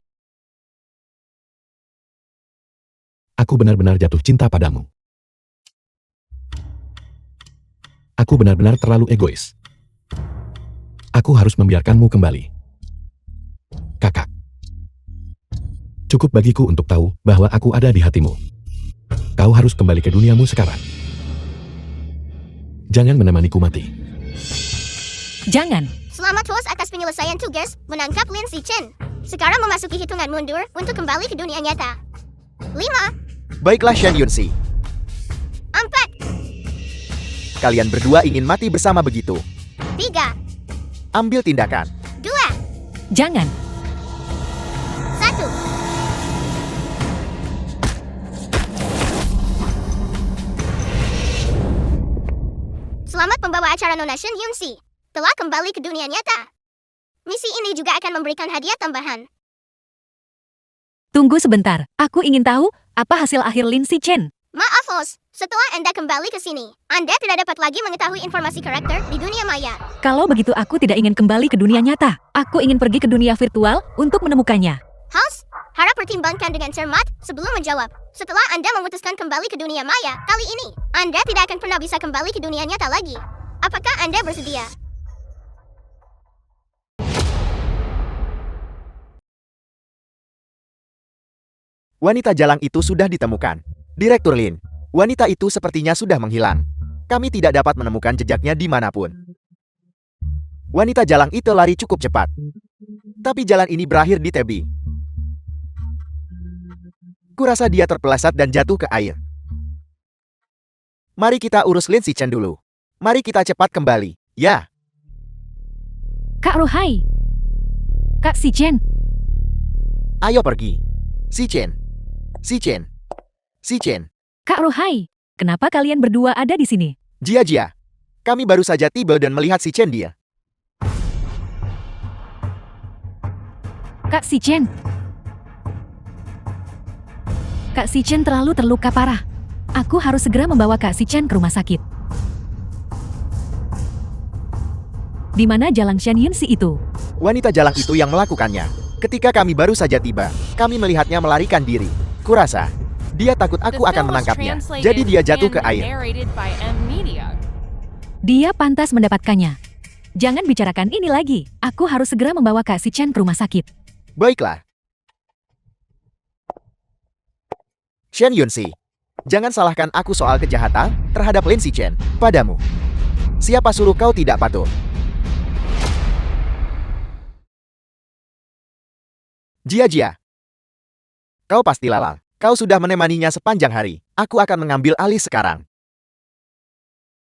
Aku benar-benar jatuh cinta padamu. Aku benar-benar terlalu egois. Aku harus membiarkanmu kembali. Kakak. Cukup bagiku untuk tahu bahwa aku ada di hatimu. Kau harus kembali ke duniamu sekarang. Jangan menemaniku mati. Jangan. Selamat Host atas penyelesaian tugas menangkap Lin Si Chen. Sekarang memasuki hitungan mundur untuk kembali ke dunia nyata. 5, Baiklah Shen Yunxi. 4, Kalian berdua ingin mati bersama begitu. 3, Ambil tindakan. 2, Jangan. 1. Selamat pembawa acara Nona Shen Yunxi. Telah kembali ke dunia nyata. Misi ini juga akan memberikan hadiah tambahan. Tunggu sebentar. Aku ingin tahu apa hasil akhir Lin Si Chen. Maaf Host, setelah Anda kembali ke sini, Anda tidak dapat lagi mengetahui informasi karakter di dunia maya. Kalau begitu aku tidak ingin kembali ke dunia nyata. Aku ingin pergi ke dunia virtual untuk menemukannya. House, harap pertimbangkan dengan cermat sebelum menjawab. Setelah Anda memutuskan kembali ke dunia maya, kali ini, Anda tidak akan pernah bisa kembali ke dunia nyata lagi. Apakah Anda bersedia? Wanita jalang itu sudah ditemukan. Direktur Lin, wanita itu sepertinya sudah menghilang. Kami tidak dapat menemukan jejaknya dimanapun. Wanita jalang itu lari cukup cepat. Tapi jalan ini berakhir di tebi. Kurasa dia terpeleset dan jatuh ke air. Mari kita urus Lin Si Chen dulu. Mari kita cepat kembali. Ya, Kak Rohai. Kak Si Chen. ayo pergi. Si Chen. Si Chen. Si Chen. Kak Rohai. Kenapa kalian berdua ada di sini? Jia. Kami baru saja tiba dan melihat si Chen dia. Kak Si Chen. Kak Si Chen terlalu terluka parah. Aku harus segera membawa Kak Si Chen ke rumah sakit. Di mana jalan Shen Yunxi itu? Wanita jalang itu yang melakukannya. Ketika kami baru saja tiba, kami melihatnya melarikan diri. Kurasa, dia takut The aku akan film was menangkapnya. translated Jadi dia jatuh ke and air. narrated by M Media. Dia pantas mendapatkannya. Jangan bicarakan ini lagi. Aku harus segera membawa Kak Si Chen ke rumah sakit. Baiklah. Shen Yunxi, jangan salahkan aku soal kejahatan terhadap Lin Si Chen padamu. Siapa suruh kau tidak patuh? Jia. Kau pasti lalang. Kau sudah menemaninya sepanjang hari. Aku akan mengambil alih sekarang.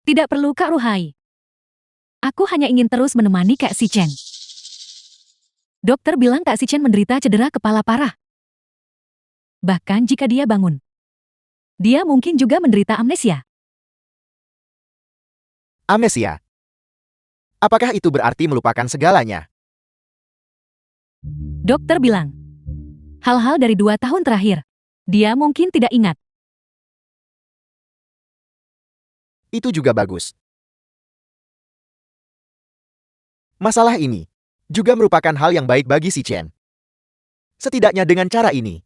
Tidak perlu Kak Rohai. Aku hanya ingin terus menemani Kak Si Chen. Dokter bilang Kak Si Chen menderita cedera kepala parah. Bahkan jika dia bangun, dia mungkin juga menderita amnesia. Amnesia. Apakah itu berarti melupakan segalanya? Dokter bilang, hal-hal dari 2 tahun terakhir, dia mungkin tidak ingat. Itu juga bagus. Masalah ini juga merupakan hal yang baik bagi si Chen. Setidaknya dengan cara ini,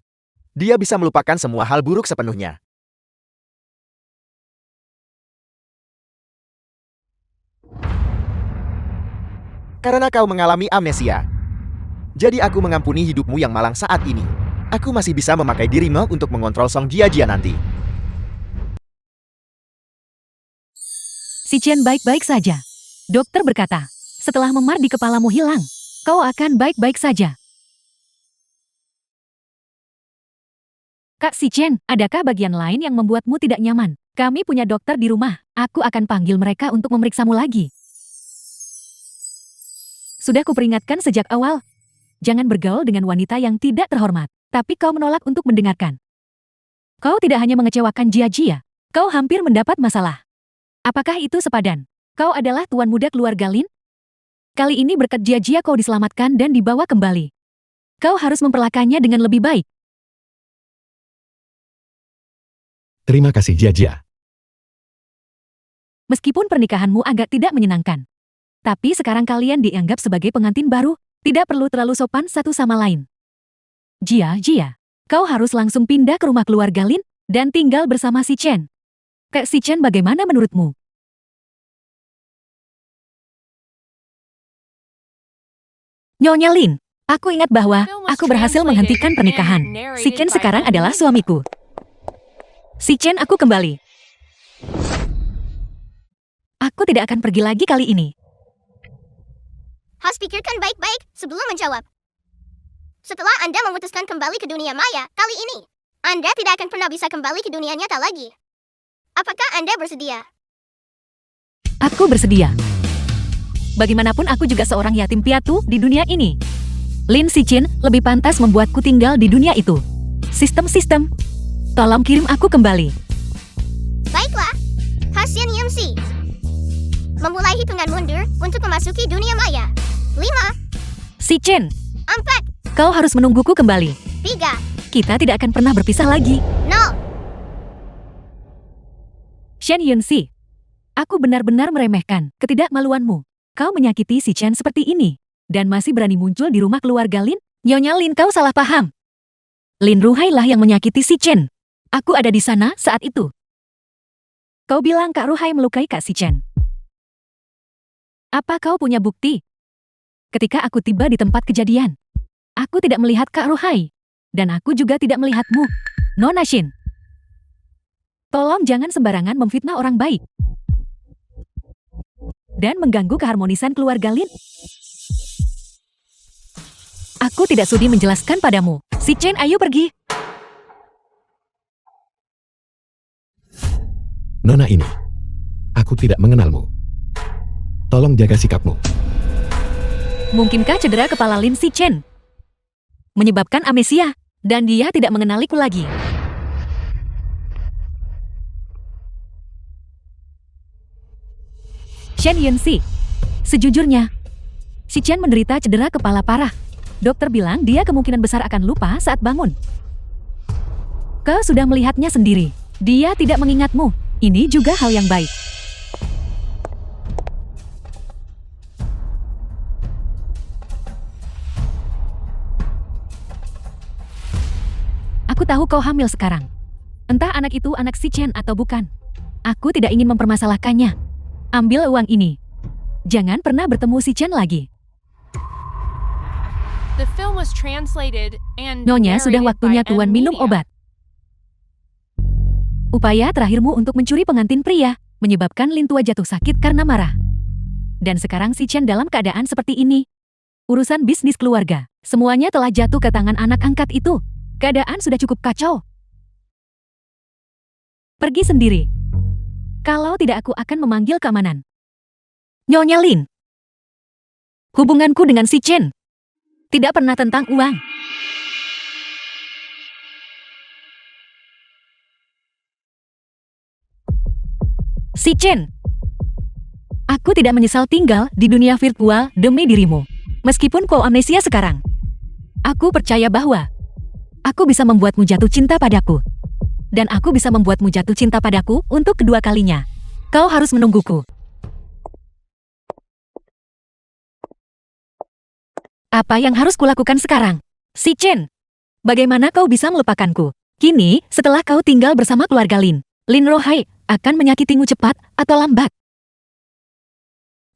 dia bisa melupakan semua hal buruk sepenuhnya. Karena kau mengalami amnesia, jadi aku mengampuni hidupmu yang malang saat ini. Aku masih bisa memakai dirimu untuk mengontrol Song Jia nanti. Si Chen baik-baik saja. Dokter berkata, setelah memar di kepalamu hilang, kau akan baik-baik saja. Kak Si Chen, adakah bagian lain yang membuatmu tidak nyaman? Kami punya dokter di rumah. Aku akan panggil mereka untuk memeriksamu lagi. Sudah kuperingatkan sejak awal. Jangan bergaul dengan wanita yang tidak terhormat. Tapi kau menolak untuk mendengarkan. Kau tidak hanya mengecewakan Jia, kau hampir mendapat masalah. Apakah itu sepadan? Kau adalah tuan muda keluarga Lin? Kali ini berkat Jia kau diselamatkan dan dibawa kembali. Kau harus memperlakukannya dengan lebih baik. Terima kasih Jia. Meskipun pernikahanmu agak tidak menyenangkan. Tapi sekarang kalian dianggap sebagai pengantin baru, tidak perlu terlalu sopan satu sama lain. Jia, kau harus langsung pindah ke rumah keluarga Lin dan tinggal bersama si Chen. Kak si Chen bagaimana menurutmu? Nyonya Lin, aku ingat bahwa aku berhasil menghentikan pernikahan. Si Chen sekarang adalah suamiku. Si Chen, aku kembali. Aku tidak akan pergi lagi kali ini. Harus pikirkan baik-baik sebelum menjawab. Setelah Anda memutuskan kembali ke dunia maya, kali ini, Anda tidak akan pernah bisa kembali ke dunia nyata lagi. Apakah Anda bersedia? Aku bersedia. Bagaimanapun aku juga seorang yatim piatu di dunia ini. Lin Xichin lebih pantas membuatku tinggal di dunia itu. Sistem, tolong kirim aku kembali. Baiklah, Hasian Yimsi. Memulai hitungan mundur untuk memasuki dunia maya. 5, Xichin, 4, kau harus menungguku kembali. 3, Kita tidak akan pernah berpisah lagi. 0. Shen Yunxi, aku benar-benar meremehkan ketidakmaluanmu. Kau menyakiti si Chen seperti ini, dan masih berani muncul di rumah keluarga Lin? Nyonya Lin, kau salah paham. Lin Ruhai lah yang menyakiti si Chen. Aku ada di sana saat itu. Kau bilang Kak Ruhai melukai Kak si Chen. Apa kau punya bukti? Ketika aku tiba di tempat kejadian, aku tidak melihat Kak Ruhai, dan aku juga tidak melihatmu, Nona Shin. Tolong jangan sembarangan memfitnah orang baik dan mengganggu keharmonisan keluarga Lin. Aku tidak sudi menjelaskan padamu. Si Chen, ayo pergi. Nona ini, aku tidak mengenalmu. Tolong jaga sikapmu. Mungkinkah cedera kepala Lin Si Chen menyebabkan amnesia, dan dia tidak mengenaliku lagi? Shen Yunxi, sejujurnya, si Chen menderita cedera kepala parah. Dokter bilang dia kemungkinan besar akan lupa saat bangun. Kau sudah melihatnya sendiri. Dia tidak mengingatmu. Ini juga hal yang baik. Aku tahu kau hamil sekarang. Entah anak itu anak si Chen atau bukan. Aku tidak ingin mempermasalahkannya. Ambil uang ini. Jangan pernah bertemu si Chen lagi. The film was translated and Nyonya, sudah narrated waktunya by Tuan M minum Media. obat. Upaya terakhirmu untuk mencuri pengantin pria menyebabkan Lin tua jatuh sakit karena marah. Dan sekarang si Chen dalam keadaan seperti ini. Urusan bisnis keluarga, semuanya telah jatuh ke tangan anak angkat itu. Keadaan sudah cukup kacau. Pergi sendiri. Kalau tidak, aku akan memanggil keamanan. Nyonya Lin. Hubunganku dengan si Chen tidak pernah tentang uang. Si Chen, aku tidak menyesal tinggal di dunia virtual demi dirimu. Meskipun kau amnesia sekarang, aku percaya bahwa aku bisa membuatmu jatuh cinta padaku. Dan aku bisa membuatmu jatuh cinta padaku untuk kedua kalinya. Kau harus menungguku. Apa yang harus kulakukan sekarang? Si Chen, bagaimana kau bisa melupakanku? Kini, setelah kau tinggal bersama keluarga Lin, Lin Ruhai akan menyakitimu cepat atau lambat.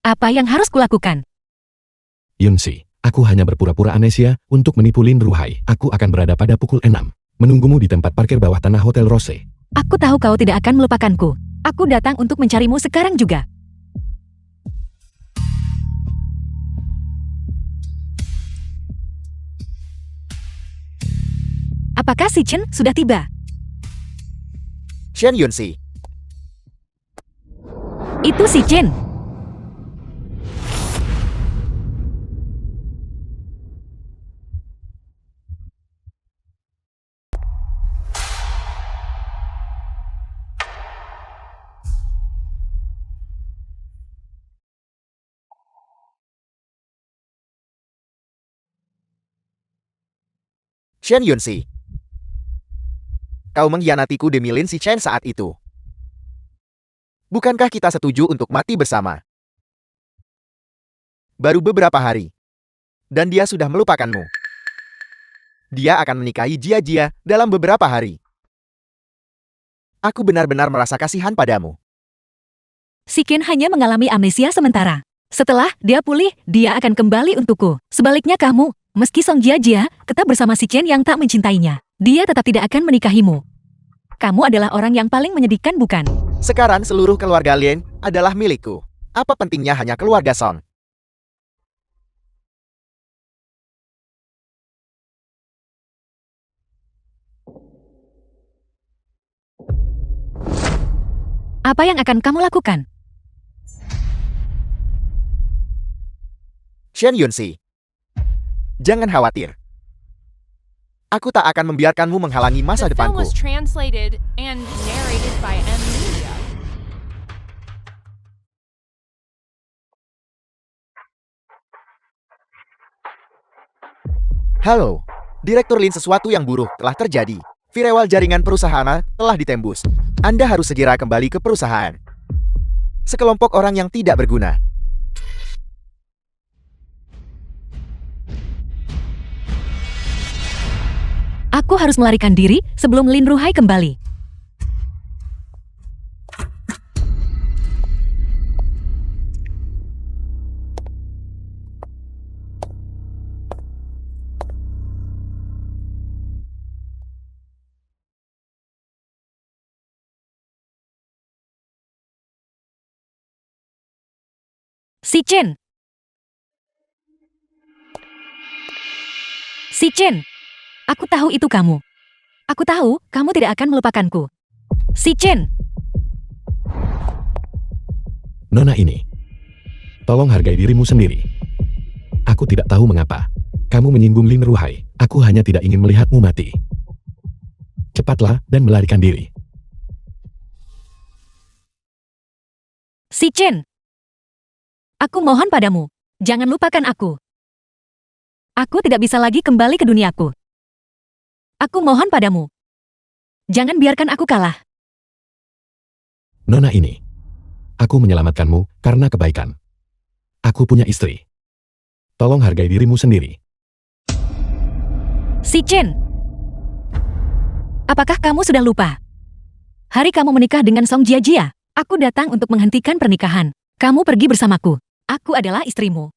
Apa yang harus kulakukan? Yunxi, aku hanya berpura-pura amnesia untuk menipu Lin Ruhai. Aku akan berada pada pukul 6. Menunggumu di tempat parkir bawah tanah Hotel Rose. Aku tahu kau tidak akan melupakanku. Aku datang untuk mencarimu sekarang juga. Apakah si Chen sudah tiba? Shen Yunxi, Itu si Chen. Shen Yunxi. Kau mengkhianatiku demi Lin Xichen saat itu. Bukankah kita setuju untuk mati bersama? Baru beberapa hari. Dan dia sudah melupakanmu. Dia akan menikahi Jia Jia dalam beberapa hari. Aku benar-benar merasa kasihan padamu. Si Ken hanya mengalami amnesia sementara. Setelah dia pulih, dia akan kembali untukku. Sebaliknya kamu, meski Song Jia Jia tetap bersama si Chen yang tak mencintainya, dia tetap tidak akan menikahimu. Kamu adalah orang yang paling menyedihkan, bukan? Sekarang seluruh keluarga Lin adalah milikku. Apa pentingnya hanya keluarga Song? Apa yang akan kamu lakukan? Shen Yunxi. Jangan khawatir. Aku tak akan membiarkanmu menghalangi masa The film depanku. was translated and narrated by M Media. Halo, Direktur Lin, sesuatu yang buruk telah terjadi. Firewall jaringan perusahaan telah ditembus. Anda harus segera kembali ke perusahaan. Sekelompok orang yang tidak berguna. Aku harus melarikan diri sebelum Lin Ruhai kembali. Si Chen. Si Chen. Aku tahu itu kamu. Aku tahu kamu tidak akan melupakanku. Si Chen. Nona ini. Tolong hargai dirimu sendiri. Aku tidak tahu mengapa. Kamu menyinggung Lin Ruhai. Aku hanya tidak ingin melihatmu mati. Cepatlah dan melarikan diri. Si Chen. Aku mohon padamu, jangan lupakan aku. Aku tidak bisa lagi kembali ke duniaku. Aku mohon padamu. Jangan biarkan aku kalah. Nona ini. Aku menyelamatkanmu karena kebaikan. Aku punya istri. Tolong hargai dirimu sendiri. Si Chen. Apakah kamu sudah lupa? Hari kamu menikah dengan Song Jia Jia, aku datang untuk menghentikan pernikahan. Kamu pergi bersamaku. Aku adalah istrimu.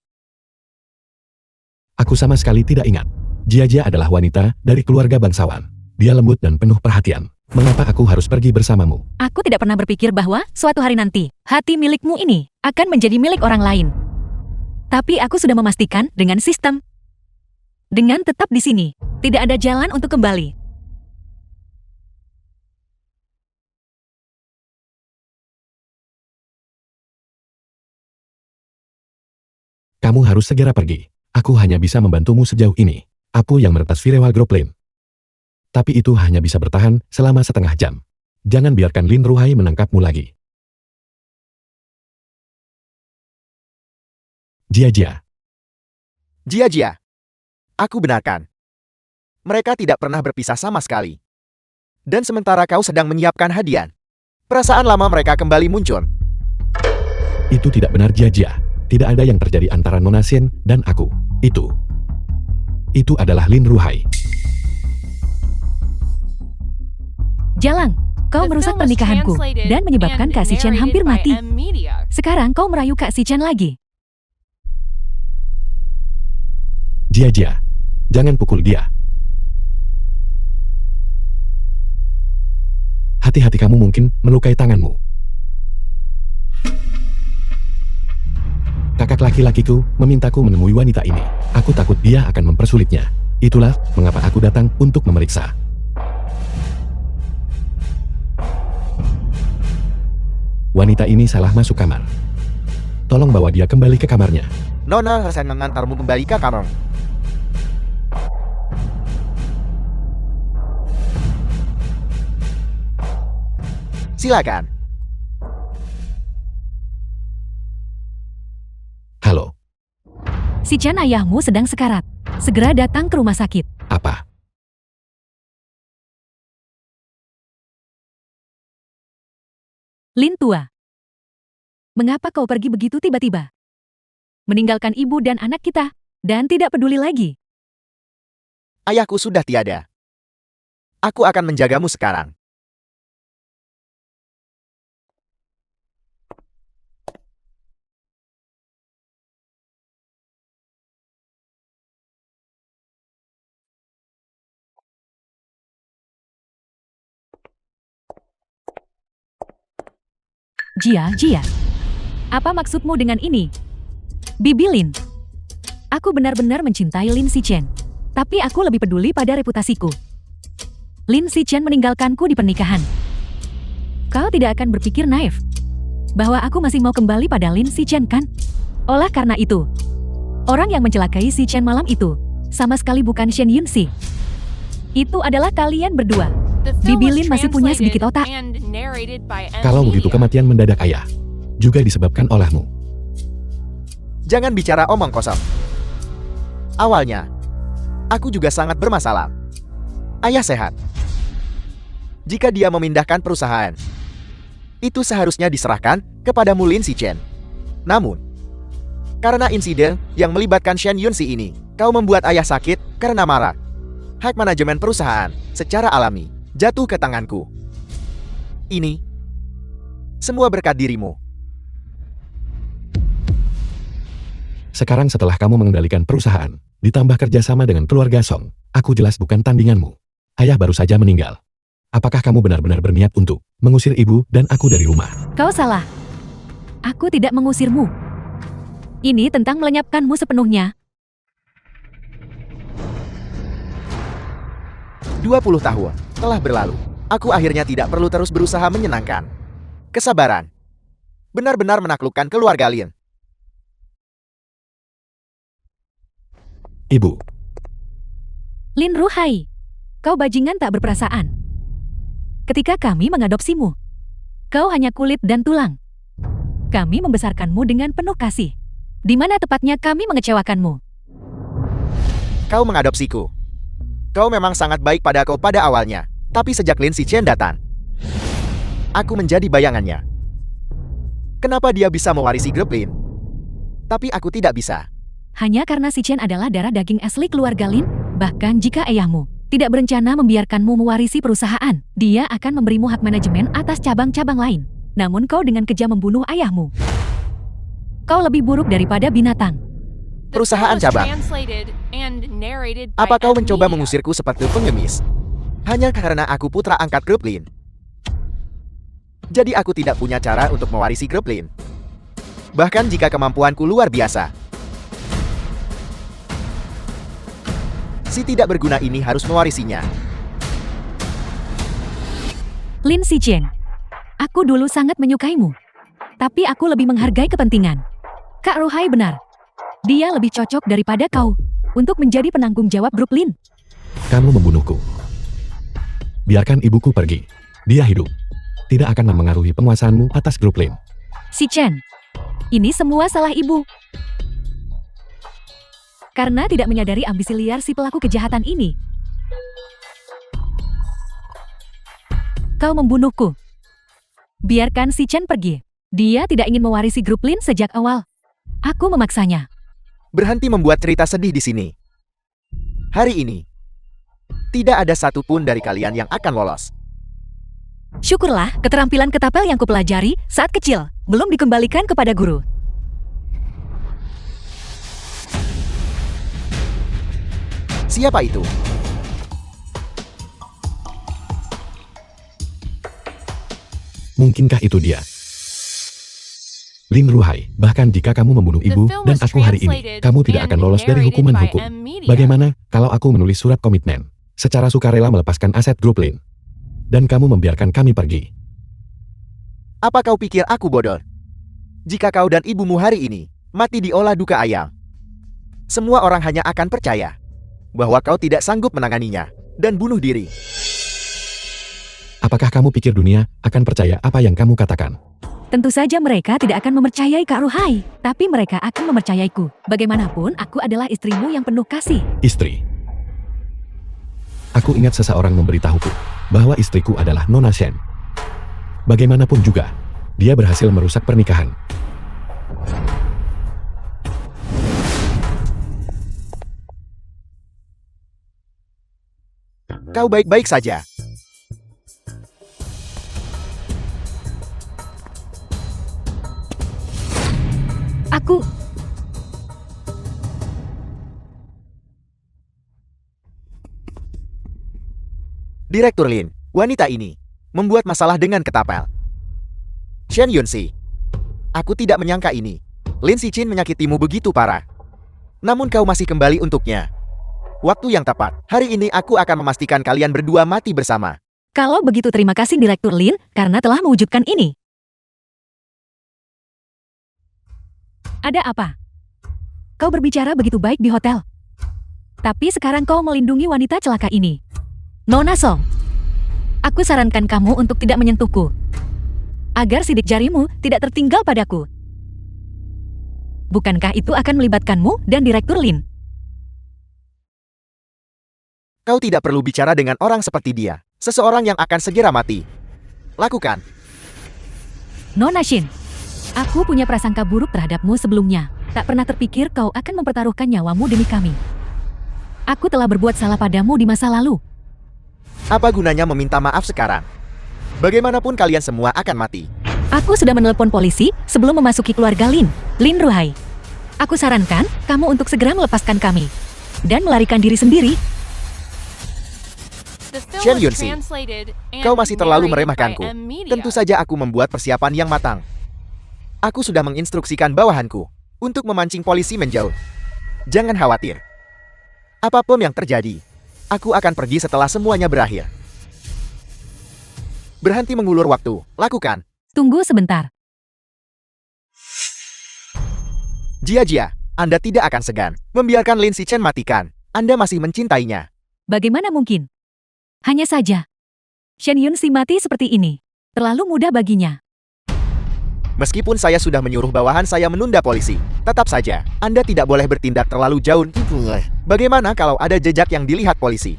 Aku sama sekali tidak ingat. Jia Jia adalah wanita dari keluarga bangsawan. Dia lembut dan penuh perhatian. Mengapa aku harus pergi bersamamu? Aku tidak pernah berpikir bahwa suatu hari nanti, hati milikmu ini akan menjadi milik orang lain. Tapi aku sudah memastikan dengan sistem. Dengan tetap di sini, tidak ada jalan untuk kembali. Kamu harus segera pergi. Aku hanya bisa membantumu sejauh ini. Aku yang meretas Firewall Group Lin. Tapi itu hanya bisa bertahan selama setengah jam. Jangan biarkan Lin Ruhai menangkapmu lagi. Jia Jia. Jia Jia. Aku benarkan. Mereka tidak pernah berpisah sama sekali. Dan sementara kau sedang menyiapkan hadiah, perasaan lama mereka kembali muncul. Itu tidak benar, Jia Jia. Tidak ada yang terjadi antara Nona Shen dan aku. Itu adalah Lin Ruhai. Jalang, kau The merusak film was pernikahanku translated dan menyebabkan and Kak Si Chen hampir narrated by mati. M Media. Sekarang kau merayu Kak Si Chen lagi. Jia Jia. Jangan pukul dia. Hati-hati, kamu mungkin melukai tanganmu. Kakak laki-lakiku memintaku menemui wanita ini. Aku takut dia akan mempersulitnya. Itulah mengapa aku datang untuk memeriksa. Wanita ini salah masuk kamar. Tolong bawa dia kembali ke kamarnya. Nona harus mengantarmu kembali ke kamar. Silakan. Halo, Si Chen ayahmu sedang sekarat. Segera datang ke rumah sakit. apa? Lin tua. Mengapa kau pergi begitu tiba-tiba? Meninggalkan ibu dan anak kita, dan tidak peduli lagi. Ayahku sudah tiada. Aku akan menjagamu sekarang. Jia. Apa maksudmu dengan ini? Bibi Lin. Aku benar-benar mencintai Lin Xichen. Tapi aku lebih peduli pada reputasiku. Lin Xichen meninggalkanku di pernikahan. Kau tidak akan berpikir naif bahwa aku masih mau kembali pada Lin Xichen, kan? Oleh karena itu, orang yang mencelakai Xichen malam itu sama sekali bukan Shen Yunxi. Itu adalah kalian berdua. The film Bibi was Lin masih punya sedikit translated otak. and narrated by M Kalau begitu Media. kematian mendadak ayah juga disebabkan olehmu. Jangan bicara omong kosong. Awalnya, aku juga sangat bermasalah. Ayah sehat. Jika dia memindahkan perusahaan, itu seharusnya diserahkan kepada Lin Xichen. Namun, karena insiden yang melibatkan Shen Yunxi ini, kau membuat ayah sakit karena marah. Hak manajemen perusahaan secara alami jatuh ke tanganku. Ini semua berkat dirimu. Sekarang setelah kamu mengendalikan perusahaan, ditambah kerjasama dengan keluarga Song, aku jelas bukan tandinganmu. Ayah baru saja meninggal. Apakah kamu benar-benar berniat untuk mengusir ibu dan aku dari rumah? Kau salah. Aku tidak mengusirmu. Ini tentang melenyapkanmu sepenuhnya. 20 tahun telah berlalu. Aku akhirnya tidak perlu terus berusaha menyenangkan. Kesabaran benar-benar menaklukkan keluarga Lin. Ibu, Lin Ruhai, kau bajingan tak berperasaan. Ketika kami mengadopsimu, kau hanya kulit dan tulang. Kami membesarkanmu dengan penuh kasih. Di mana tepatnya kami mengecewakanmu? Kau mengadopsiku. Kau memang sangat baik padaku pada awalnya. Tapi sejak Lin Xichen datang, aku menjadi bayangannya. Kenapa dia bisa mewarisi grup Lin? Tapi aku tidak bisa. Hanya karena Xichen adalah darah daging asli keluarga Lin. Bahkan jika ayahmu tidak berencana membiarkanmu mewarisi perusahaan, dia akan memberimu hak manajemen atas cabang-cabang lain. Namun kau dengan kejam membunuh ayahmu. Kau lebih buruk daripada binatang. The Perusahaan film was cabang. translated and narrated by Apa kau M mencoba Media. mengusirku seperti pengemis? Hanya karena aku putra angkat grup Lin. Jadi aku tidak punya cara untuk mewarisi grup Lin. Bahkan jika kemampuanku luar biasa. Si tidak berguna ini harus mewarisinya. Lin Xichen, aku dulu sangat menyukaimu. Tapi aku lebih menghargai kepentingan. Kak Ruhai benar. Dia lebih cocok daripada kau untuk menjadi penanggung jawab grup Lin. kamu membunuhku. Biarkan ibuku pergi. Dia hidup. Tidak akan mempengaruhi penguasaanmu atas grup Lin. Xichen, ini semua salah ibu. Karena tidak menyadari ambisi liar si pelaku kejahatan ini. Kau membunuhku. Biarkan Xichen pergi. Dia tidak ingin mewarisi grup Lin sejak awal. Aku memaksanya. Berhenti membuat cerita sedih di sini. Hari ini, tidak ada satupun dari kalian yang akan lolos. Syukurlah, keterampilan ketapel yang kupelajari saat kecil belum dikembalikan kepada guru. Siapa itu? Mungkinkah itu dia? Lin Ruhai, bahkan jika kamu membunuh The ibu film dan was aku hari ini, translated kamu tidak and akan lolos dari narrated hukuman by hukum. M Media. Bagaimana kalau aku menulis surat komitmen, secara sukarela melepaskan aset grup Lin, dan kamu membiarkan kami pergi? Apa kau pikir aku bodoh? Jika kau dan ibumu hari ini mati diolah duka ayam, semua orang hanya akan percaya bahwa kau tidak sanggup menanganinya dan bunuh diri. Apakah kamu pikir dunia akan percaya apa yang kamu katakan? Tentu saja mereka tidak akan mempercayai Kak Ruhai, tapi mereka akan mempercayaiku. Bagaimanapun, aku adalah istrimu yang penuh kasih. Istri. Aku ingat seseorang memberitahuku bahwa istriku adalah Nona Shen. Bagaimanapun juga, Dia berhasil merusak pernikahan. Kau baik-baik saja. Aku... Direktur Lin, wanita ini membuat masalah dengan ketapel. Shen Yunxi, aku tidak menyangka ini. Lin Xichin menyakitimu begitu parah. Namun kau masih kembali untuknya. Waktu yang tepat, hari ini aku akan memastikan kalian berdua mati bersama. Kalau begitu terima kasih Direktur Lin karena telah mewujudkan ini. Ada apa? Kau berbicara begitu baik di hotel. Tapi sekarang kau melindungi wanita celaka ini. Nona Song, aku sarankan kamu untuk tidak menyentuhku. Agar sidik jarimu tidak tertinggal padaku. Bukankah itu akan melibatkanmu dan Direktur Lin? Kau tidak perlu bicara dengan orang seperti dia. Seseorang yang akan segera mati. Lakukan. Nona Shin, aku punya prasangka buruk terhadapmu sebelumnya. Tak pernah terpikir kau akan mempertaruhkan nyawamu demi kami. Aku telah berbuat salah padamu di masa lalu. Apa gunanya meminta maaf sekarang? Bagaimanapun kalian semua akan mati. Aku sudah menelepon polisi sebelum memasuki keluarga Lin, Lin Ruhai. Aku sarankan kamu untuk segera melepaskan kami dan melarikan diri sendiri. The film Shen was Yunxi, translated and kau masih terlalu narrated by meremehkanku. M-Media. Tentu saja aku membuat persiapan yang matang. Aku sudah menginstruksikan bawahanku untuk memancing polisi menjauh. Jangan khawatir. Apapun yang terjadi, aku akan pergi setelah semuanya berakhir. Berhenti mengulur waktu. Lakukan. Tunggu sebentar. Jia, Anda tidak akan segan membiarkan Lin Xichin matikan. Anda masih mencintainya. Bagaimana mungkin? Hanya saja, Shen Yunxi mati seperti ini. Terlalu mudah baginya. Meskipun saya sudah menyuruh bawahan saya menunda polisi, tetap saja, Anda tidak boleh bertindak terlalu jauh. Bagaimana kalau ada jejak yang dilihat polisi?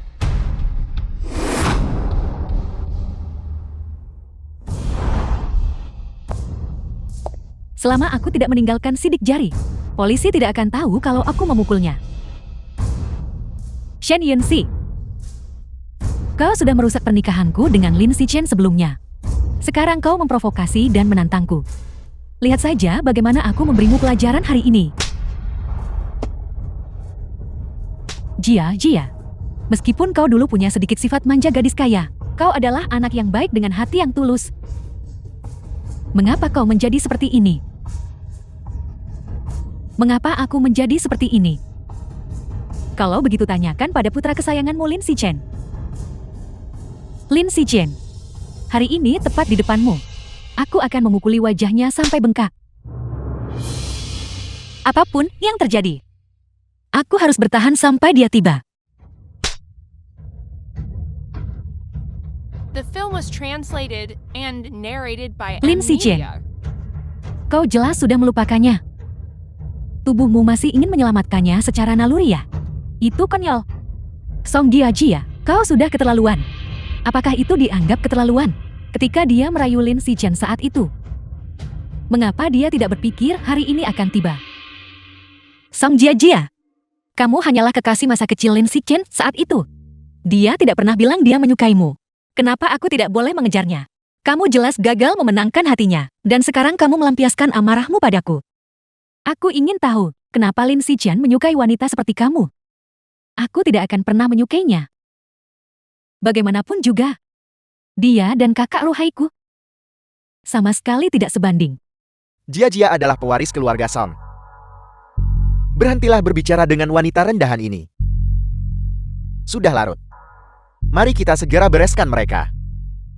Selama aku tidak meninggalkan sidik jari, polisi tidak akan tahu kalau aku memukulnya. Shen Yunxi, kau sudah merusak pernikahanku dengan Lin Xichin sebelumnya. Sekarang kau memprovokasi dan menantangku. Lihat saja bagaimana aku memberimu pelajaran hari ini. Jia, meskipun kau dulu punya sedikit sifat manja gadis kaya, kau adalah anak yang baik dengan hati yang tulus. Mengapa kau menjadi seperti ini? Mengapa aku menjadi seperti ini? Kalau begitu tanyakan pada putra kesayanganmu Lin Xichin. Lin Xichin, hari ini tepat di depanmu. Aku akan memukuli wajahnya sampai bengkak. Apapun yang terjadi, aku harus bertahan sampai dia tiba. The film was translated and narrated by Lin Xichin, M-Media. kau jelas sudah melupakannya. Tubuhmu masih ingin menyelamatkannya secara naluri ya? Itu konyol. Song Jia, kau sudah keterlaluan. Apakah itu dianggap keterlaluan ketika dia merayu Lin Xichin saat itu? Mengapa dia tidak berpikir hari ini akan tiba? Song Jia, kamu hanyalah kekasih masa kecil Lin Xichin saat itu. Dia tidak pernah bilang dia menyukaimu. Kenapa aku tidak boleh mengejarnya? Kamu jelas gagal memenangkan hatinya, dan sekarang kamu melampiaskan amarahmu padaku. Aku ingin tahu, kenapa Lin Xichin menyukai wanita seperti kamu? Aku tidak akan pernah menyukainya. Bagaimanapun juga, dia dan kakak Ruhaiku sama sekali tidak sebanding. Jia adalah pewaris keluarga Song. Berhentilah berbicara dengan wanita rendahan ini. Sudah larut. Mari kita segera bereskan mereka.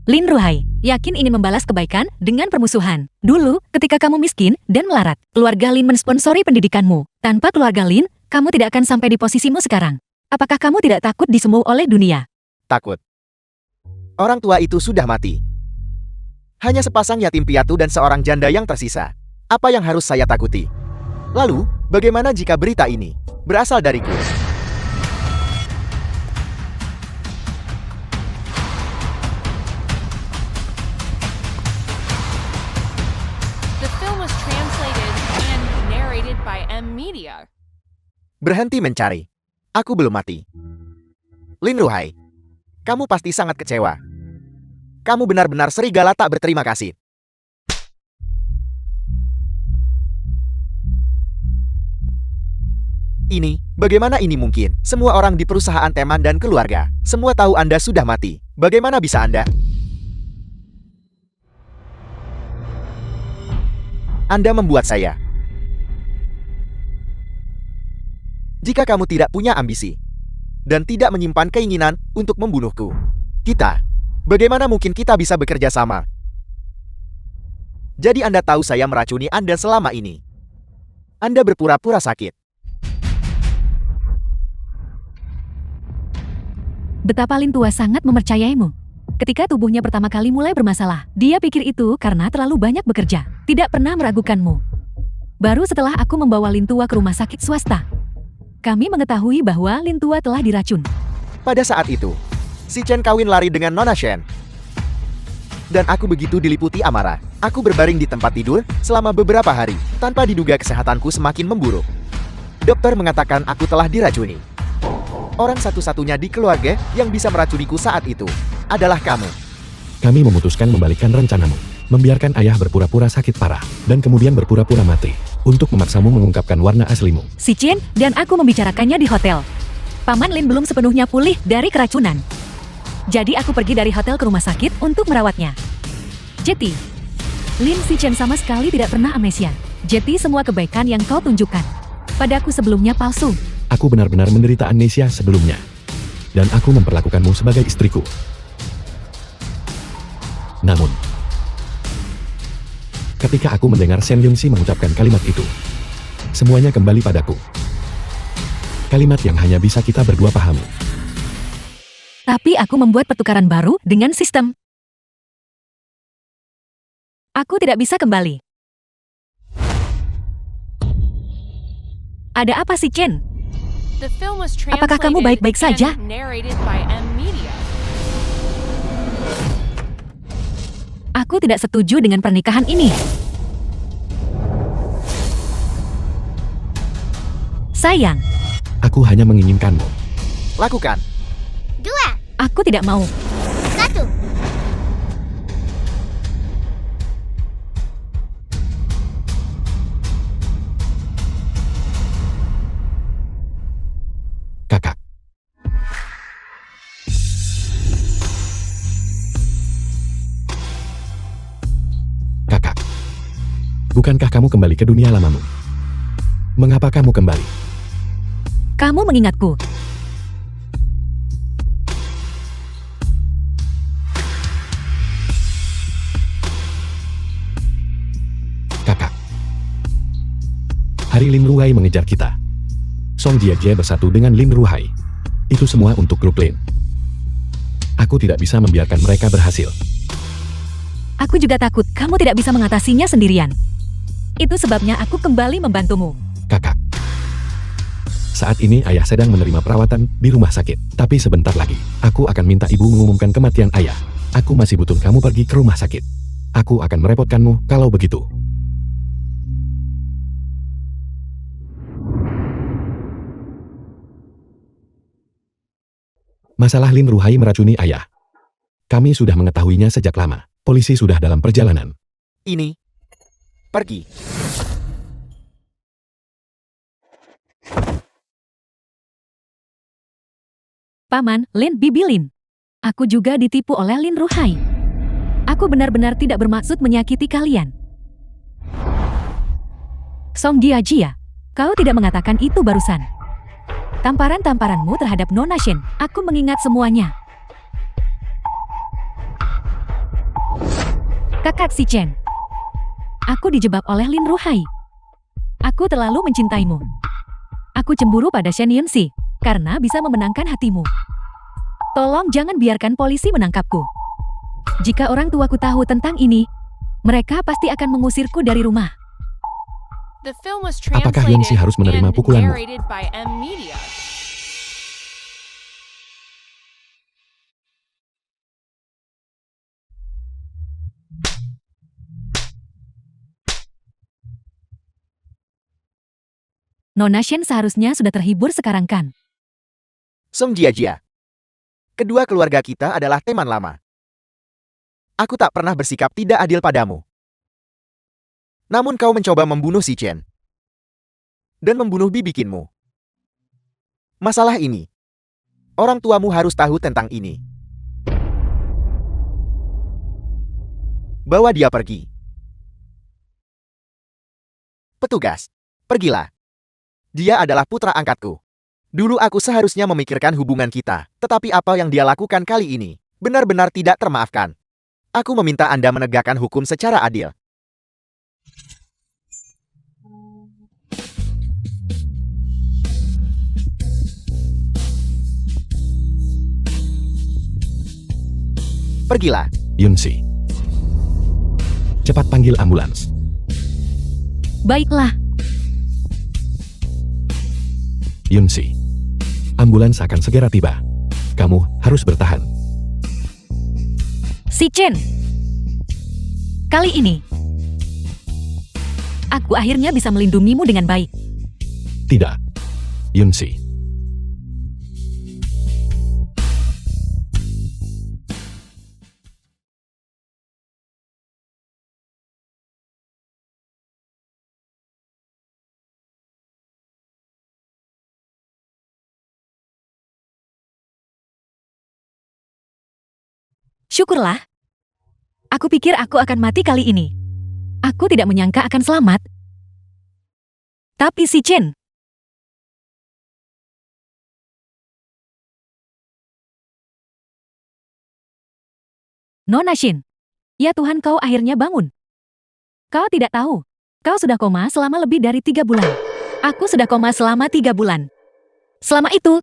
Lin Ruhai, yakin ingin membalas kebaikan dengan permusuhan. Dulu, ketika kamu miskin dan melarat, keluarga Lin mensponsori pendidikanmu. Tanpa keluarga Lin, kamu tidak akan sampai di posisimu sekarang. Apakah kamu tidak takut disemu oleh dunia? Takut. Orang tua itu sudah mati. Hanya sepasang yatim piatu dan seorang janda yang tersisa. Apa yang harus saya takuti? Lalu, bagaimana jika berita ini berasal dariku? was translated and narrated by M Media. Berhenti mencari. Aku belum mati. Lin Ruhai, kamu pasti sangat kecewa. Kamu benar-benar serigala tak berterima kasih. Bagaimana ini mungkin? Semua orang di perusahaan teman dan keluarga, semua tahu Anda sudah mati. Bagaimana bisa Anda? Anda membuat saya. Jika kamu tidak punya ambisi dan tidak menyimpan keinginan untuk membunuhku, bagaimana mungkin kita bisa bekerja sama? Jadi Anda tahu saya meracuni Anda selama ini. Anda berpura-pura sakit. Betapa Lin tua sangat mempercayaimu. Ketika tubuhnya pertama kali mulai bermasalah, dia pikir itu karena terlalu banyak bekerja, tidak pernah meragukanmu. Baru setelah aku membawa Lin tua ke rumah sakit swasta, kami mengetahui bahwa Lin tua telah diracun. Pada saat itu, si Chen kawin lari dengan Nona Shen. Dan aku begitu diliputi amarah. Aku berbaring di tempat tidur selama beberapa hari, tanpa diduga kesehatanku semakin memburuk. Dokter mengatakan aku telah diracuni. Orang satu-satunya di keluarga yang bisa meracuniku saat itu adalah kamu. Kami memutuskan membalikkan rencanamu, membiarkan ayah berpura-pura sakit parah, dan kemudian berpura-pura mati, untuk memaksamu mengungkapkan warna aslimu. Si Chen dan aku membicarakannya di hotel. Paman Lin belum sepenuhnya pulih dari keracunan. Jadi aku pergi dari hotel ke rumah sakit untuk merawatnya. Jeti, Lin Si Chen sama sekali tidak pernah amnesia. Jeti, semua kebaikan yang kau tunjukkan padaku sebelumnya palsu. Aku benar-benar menderita amnesia sebelumnya. Dan aku memperlakukanmu sebagai istriku. Namun, ketika aku mendengar Shen Yunxi mengucapkan kalimat itu, semuanya kembali padaku. Kalimat yang hanya bisa kita berdua pahami. Tapi aku membuat pertukaran baru dengan sistem. Aku tidak bisa kembali. Ada apa sih, Chen? The film was Apakah kamu translated baik-baik saja? and narrated by M Media. Aku tidak setuju dengan pernikahan ini. Sayang, Aku hanya menginginkanmu. Lakukan. 2, aku tidak mau. 1. Kakak. Kakak. Bukankah kamu kembali ke dunia lamamu? Mengapa kamu kembali? Kamu mengingatku. Kakak. Hari Lin Ruhai mengejar kita. Song Jiajie bersatu dengan Lin Ruhai. Itu semua untuk grup Lin. Aku tidak bisa membiarkan mereka berhasil. Aku juga takut kamu tidak bisa mengatasinya sendirian. Itu sebabnya aku kembali membantumu. Kakak. Saat ini ayah sedang menerima perawatan di rumah sakit. Tapi sebentar lagi, aku akan minta ibu mengumumkan kematian ayah. Aku masih butuh kamu pergi ke rumah sakit. Aku akan merepotkanmu kalau begitu. Masalah Lin Ruhai meracuni ayah. Kami sudah mengetahuinya sejak lama. Polisi sudah dalam perjalanan. Pergi. Paman, Lin Bibi Lin. Aku juga ditipu oleh Lin Ruhai. Aku benar-benar tidak bermaksud menyakiti kalian. Song Jiajie, kau tidak mengatakan itu barusan. Tamparan-tamparanmu terhadap Nona Shen, aku mengingat semuanya. Kakak si Chen. Aku dijebak oleh Lin Ruhai. Aku terlalu mencintaimu. Aku cemburu pada Shen Yunxi, karena bisa memenangkan hatimu. Tolong jangan biarkan polisi menangkapku. Jika orang tuaku tahu tentang ini, mereka pasti akan mengusirku dari rumah. The film was Apakah translated Yunxi harus menerima and pukulanmu? narrated by M Media. Nona Shen seharusnya sudah terhibur sekarang kan? Song Jia. Kedua keluarga kita adalah teman lama. Aku tak pernah bersikap tidak adil padamu. Namun kau mencoba membunuh si Chen. Dan membunuh bibikinmu. Masalah ini. Orang tuamu harus tahu tentang ini. Bawa dia pergi. Petugas, pergilah. Dia adalah putra angkatku. Dulu aku seharusnya memikirkan hubungan kita, tetapi apa yang dia lakukan kali ini benar-benar tidak termaafkan. Aku meminta Anda menegakkan hukum secara adil. Pergilah. Yunsi. Cepat panggil ambulans. Baiklah. Yunsi. Ambulans akan segera tiba. Kamu harus bertahan. Si Chen. Kali ini, aku akhirnya bisa melindungimu dengan baik. Tidak. Yunsi. Syukurlah. Aku pikir aku akan mati kali ini. Aku tidak menyangka akan selamat. Tapi si Chen. Nona Shin. Ya Tuhan, kau akhirnya bangun. Kau tidak tahu. Kau sudah koma selama lebih dari 3 bulan. Aku sudah koma selama 3 bulan. Selama itu,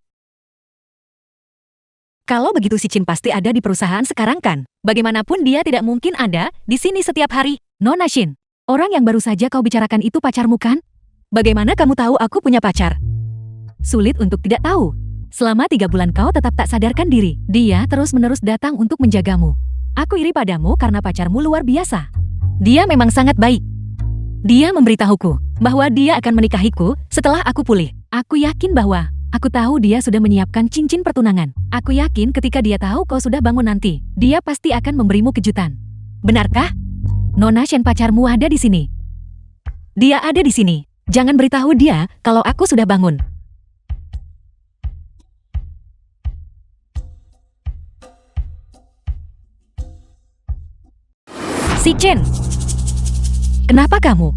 kalau begitu si Chin pasti ada di perusahaan sekarang kan? Bagaimanapun dia tidak mungkin ada di sini setiap hari. Nona Shin, orang yang baru saja kau bicarakan itu pacarmu kan? Bagaimana kamu tahu aku punya pacar? Sulit untuk tidak tahu. Selama 3 bulan kau tetap tak sadarkan diri. Dia terus-menerus datang untuk menjagamu. Aku iri padamu karena pacarmu luar biasa. Dia memang sangat baik. Dia memberitahuku bahwa dia akan menikahiku setelah aku pulih. Aku yakin bahwa aku tahu dia sudah menyiapkan cincin pertunangan. Aku yakin ketika dia tahu kau sudah bangun nanti, dia pasti akan memberimu kejutan. Benarkah? Nona Shen, pacarmu ada di sini. Dia ada di sini. Jangan beritahu dia kalau aku sudah bangun. Si Chen, kenapa kamu?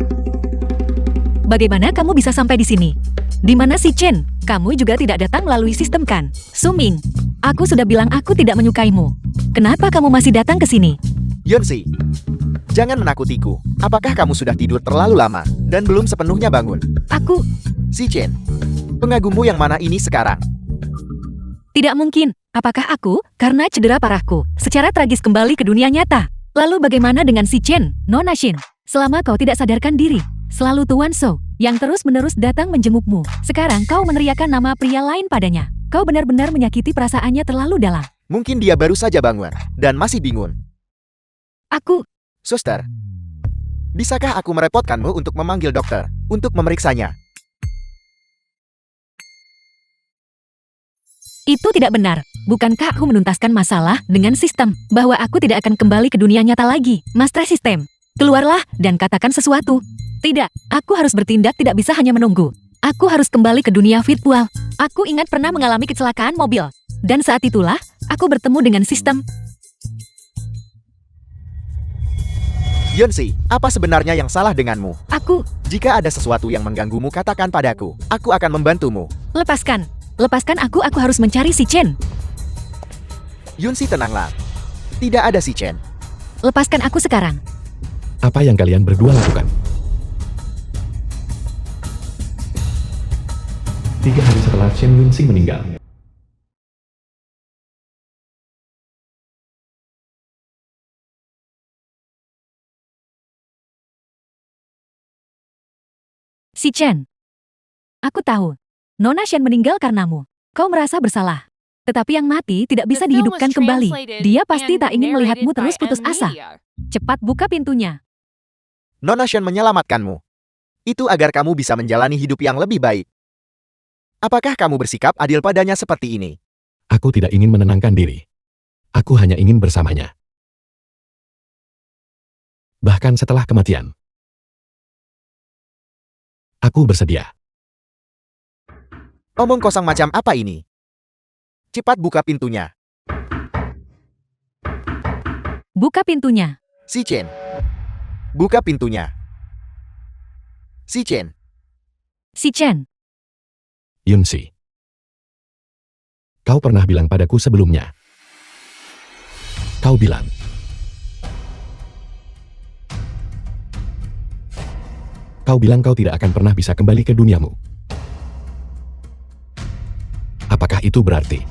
Bagaimana kamu bisa sampai di sini? Di mana si Chen? Kamu juga tidak datang melalui sistem kan? Suming, aku sudah bilang aku tidak menyukaimu. Kenapa kamu masih datang ke sini? Yunsi, jangan menakutiku. Apakah kamu sudah tidur terlalu lama dan belum sepenuhnya bangun? Aku Si Chen, pengagummu yang mana ini sekarang? tidak mungkin. Apakah aku, karena cedera parahku, secara tragis kembali ke dunia nyata? Lalu bagaimana dengan si Chen, Nona Shin? Selama kau tidak sadarkan diri, selalu Tuan Shou yang terus-menerus datang menjengukmu. Sekarang kau meneriakkan nama pria lain padanya. Kau benar-benar menyakiti perasaannya terlalu dalam. Mungkin dia baru saja bangun dan masih bingung. Aku, Suster, bisakah aku merepotkanmu untuk memanggil dokter untuk memeriksanya? itu tidak benar. Bukankah aku menuntaskan masalah dengan sistem bahwa aku tidak akan kembali ke dunia nyata lagi? Master Sistem, keluarlah dan katakan sesuatu. Tidak, aku harus bertindak, tidak bisa hanya menunggu. Aku harus kembali ke dunia virtual. Aku ingat pernah mengalami kecelakaan mobil. Dan saat itulah, aku bertemu dengan sistem. Yunsi, apa sebenarnya yang salah denganmu? Aku, Jika ada sesuatu yang mengganggumu, katakan padaku. Aku akan membantumu. lepaskan. Lepaskan aku harus mencari si Chen. Yunsi, tenanglah. Tidak ada si Chen. Lepaskan aku sekarang. Apa yang kalian berdua lakukan? 3 hari setelah Chen Yunxi meninggal. Si Chen. Aku tahu. Nona Shen meninggal karenamu. Kau merasa bersalah. Tetapi yang mati tidak bisa The film was dihidupkan kembali. translated Dia pasti and tak ingin melihatmu narrated terus by putus asa. M-Media. Cepat buka pintunya. Nona Shen menyelamatkanmu. Itu agar kamu bisa menjalani hidup yang lebih baik. Apakah kamu bersikap adil padanya seperti ini? Aku tidak ingin menenangkan diri. Aku hanya ingin bersamanya. Bahkan setelah kematian. Aku bersedia. Omong kosong macam apa ini? Cepat buka pintunya. Buka pintunya. Si Chen. Buka pintunya. Si Chen. Si Chen. Yunsi. Kau pernah bilang padaku sebelumnya. Kau bilang. Kau bilang kau tidak akan pernah bisa kembali ke duniamu. Apakah itu berarti?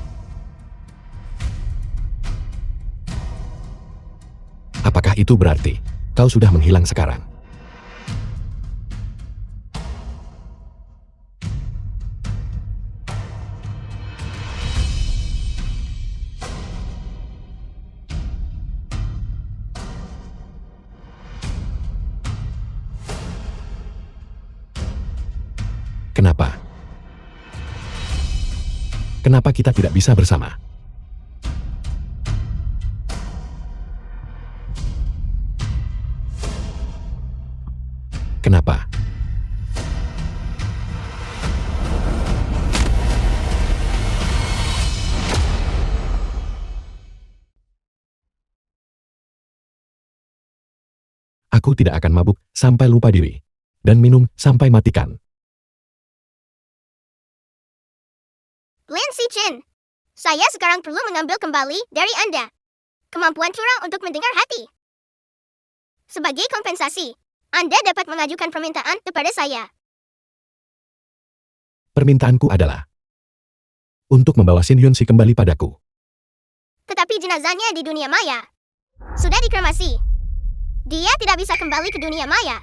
Apakah itu berarti kau sudah menghilang sekarang? Kenapa? Kenapa kita tidak bisa bersama? Kenapa? Aku tidak akan mabuk sampai lupa diri, dan minum sampai matikan. Lin Si Chen. Saya sekarang perlu mengambil kembali dari Anda kemampuan curang untuk mendengar hati. Sebagai kompensasi, Anda dapat mengajukan permintaan kepada saya. Permintaanku adalah untuk membawa Shin Yunsi kembali padaku. Tetapi jenazahnya di dunia maya sudah dikremasi. Dia tidak bisa kembali ke dunia maya.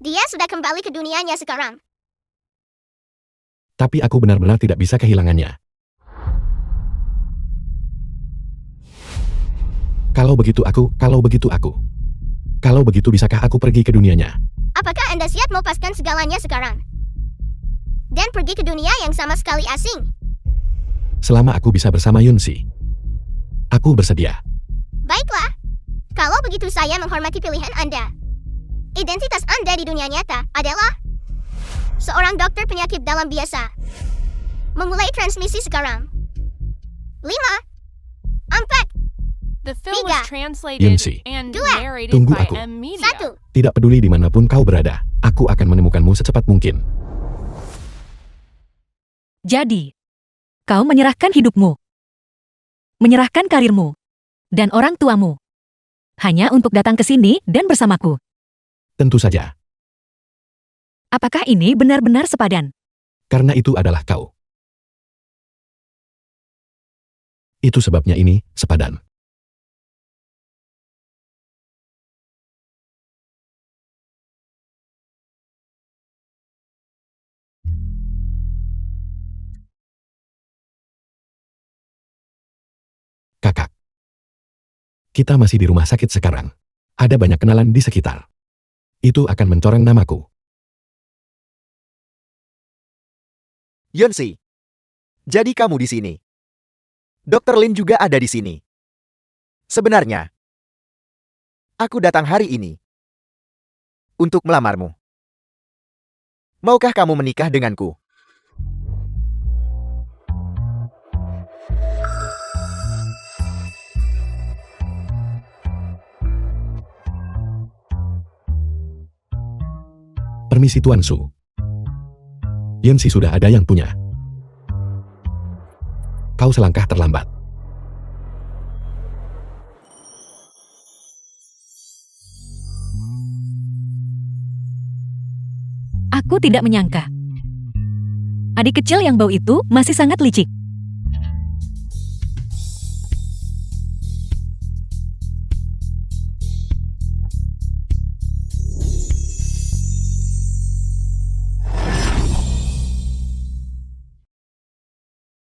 Dia sudah kembali ke dunianya sekarang. Tapi aku benar-benar tidak bisa kehilangannya. Kalau begitu bisakah aku pergi ke dunianya? Apakah Anda siap melepaskan segalanya sekarang? Dan pergi ke dunia yang sama sekali asing? Selama aku bisa bersama Yunsi, aku bersedia. Baiklah. Kalau begitu saya menghormati pilihan Anda. Identitas Anda di dunia nyata adalah seorang dokter penyakit dalam biasa. Memulai transmisi sekarang. 5, 4, The film was Tiga. translated Yunsi. and Dua. narrated Tunggu by aku. M Media. 1. Tidak peduli dimanapun kau berada, aku akan menemukanmu secepat mungkin. Jadi, kau menyerahkan hidupmu, menyerahkan karirmu, dan orang tuamu, hanya untuk datang ke sini dan bersamaku. Tentu saja, Apakah ini benar-benar sepadan? karena itu adalah kau. Itu sebabnya ini sepadan. Kakak. Kita masih di rumah sakit sekarang. Ada banyak kenalan di sekitar. Itu akan mencoreng namaku. Yunsi. Jadi kamu di sini. Dr. Lin juga ada di sini. Sebenarnya, aku datang hari ini untuk melamarmu. Maukah kamu menikah denganku? Permisi Tuan Su. Yunsi sudah ada yang punya. Kau selangkah terlambat. Aku tidak menyangka. Adik kecil yang bau itu masih sangat licik.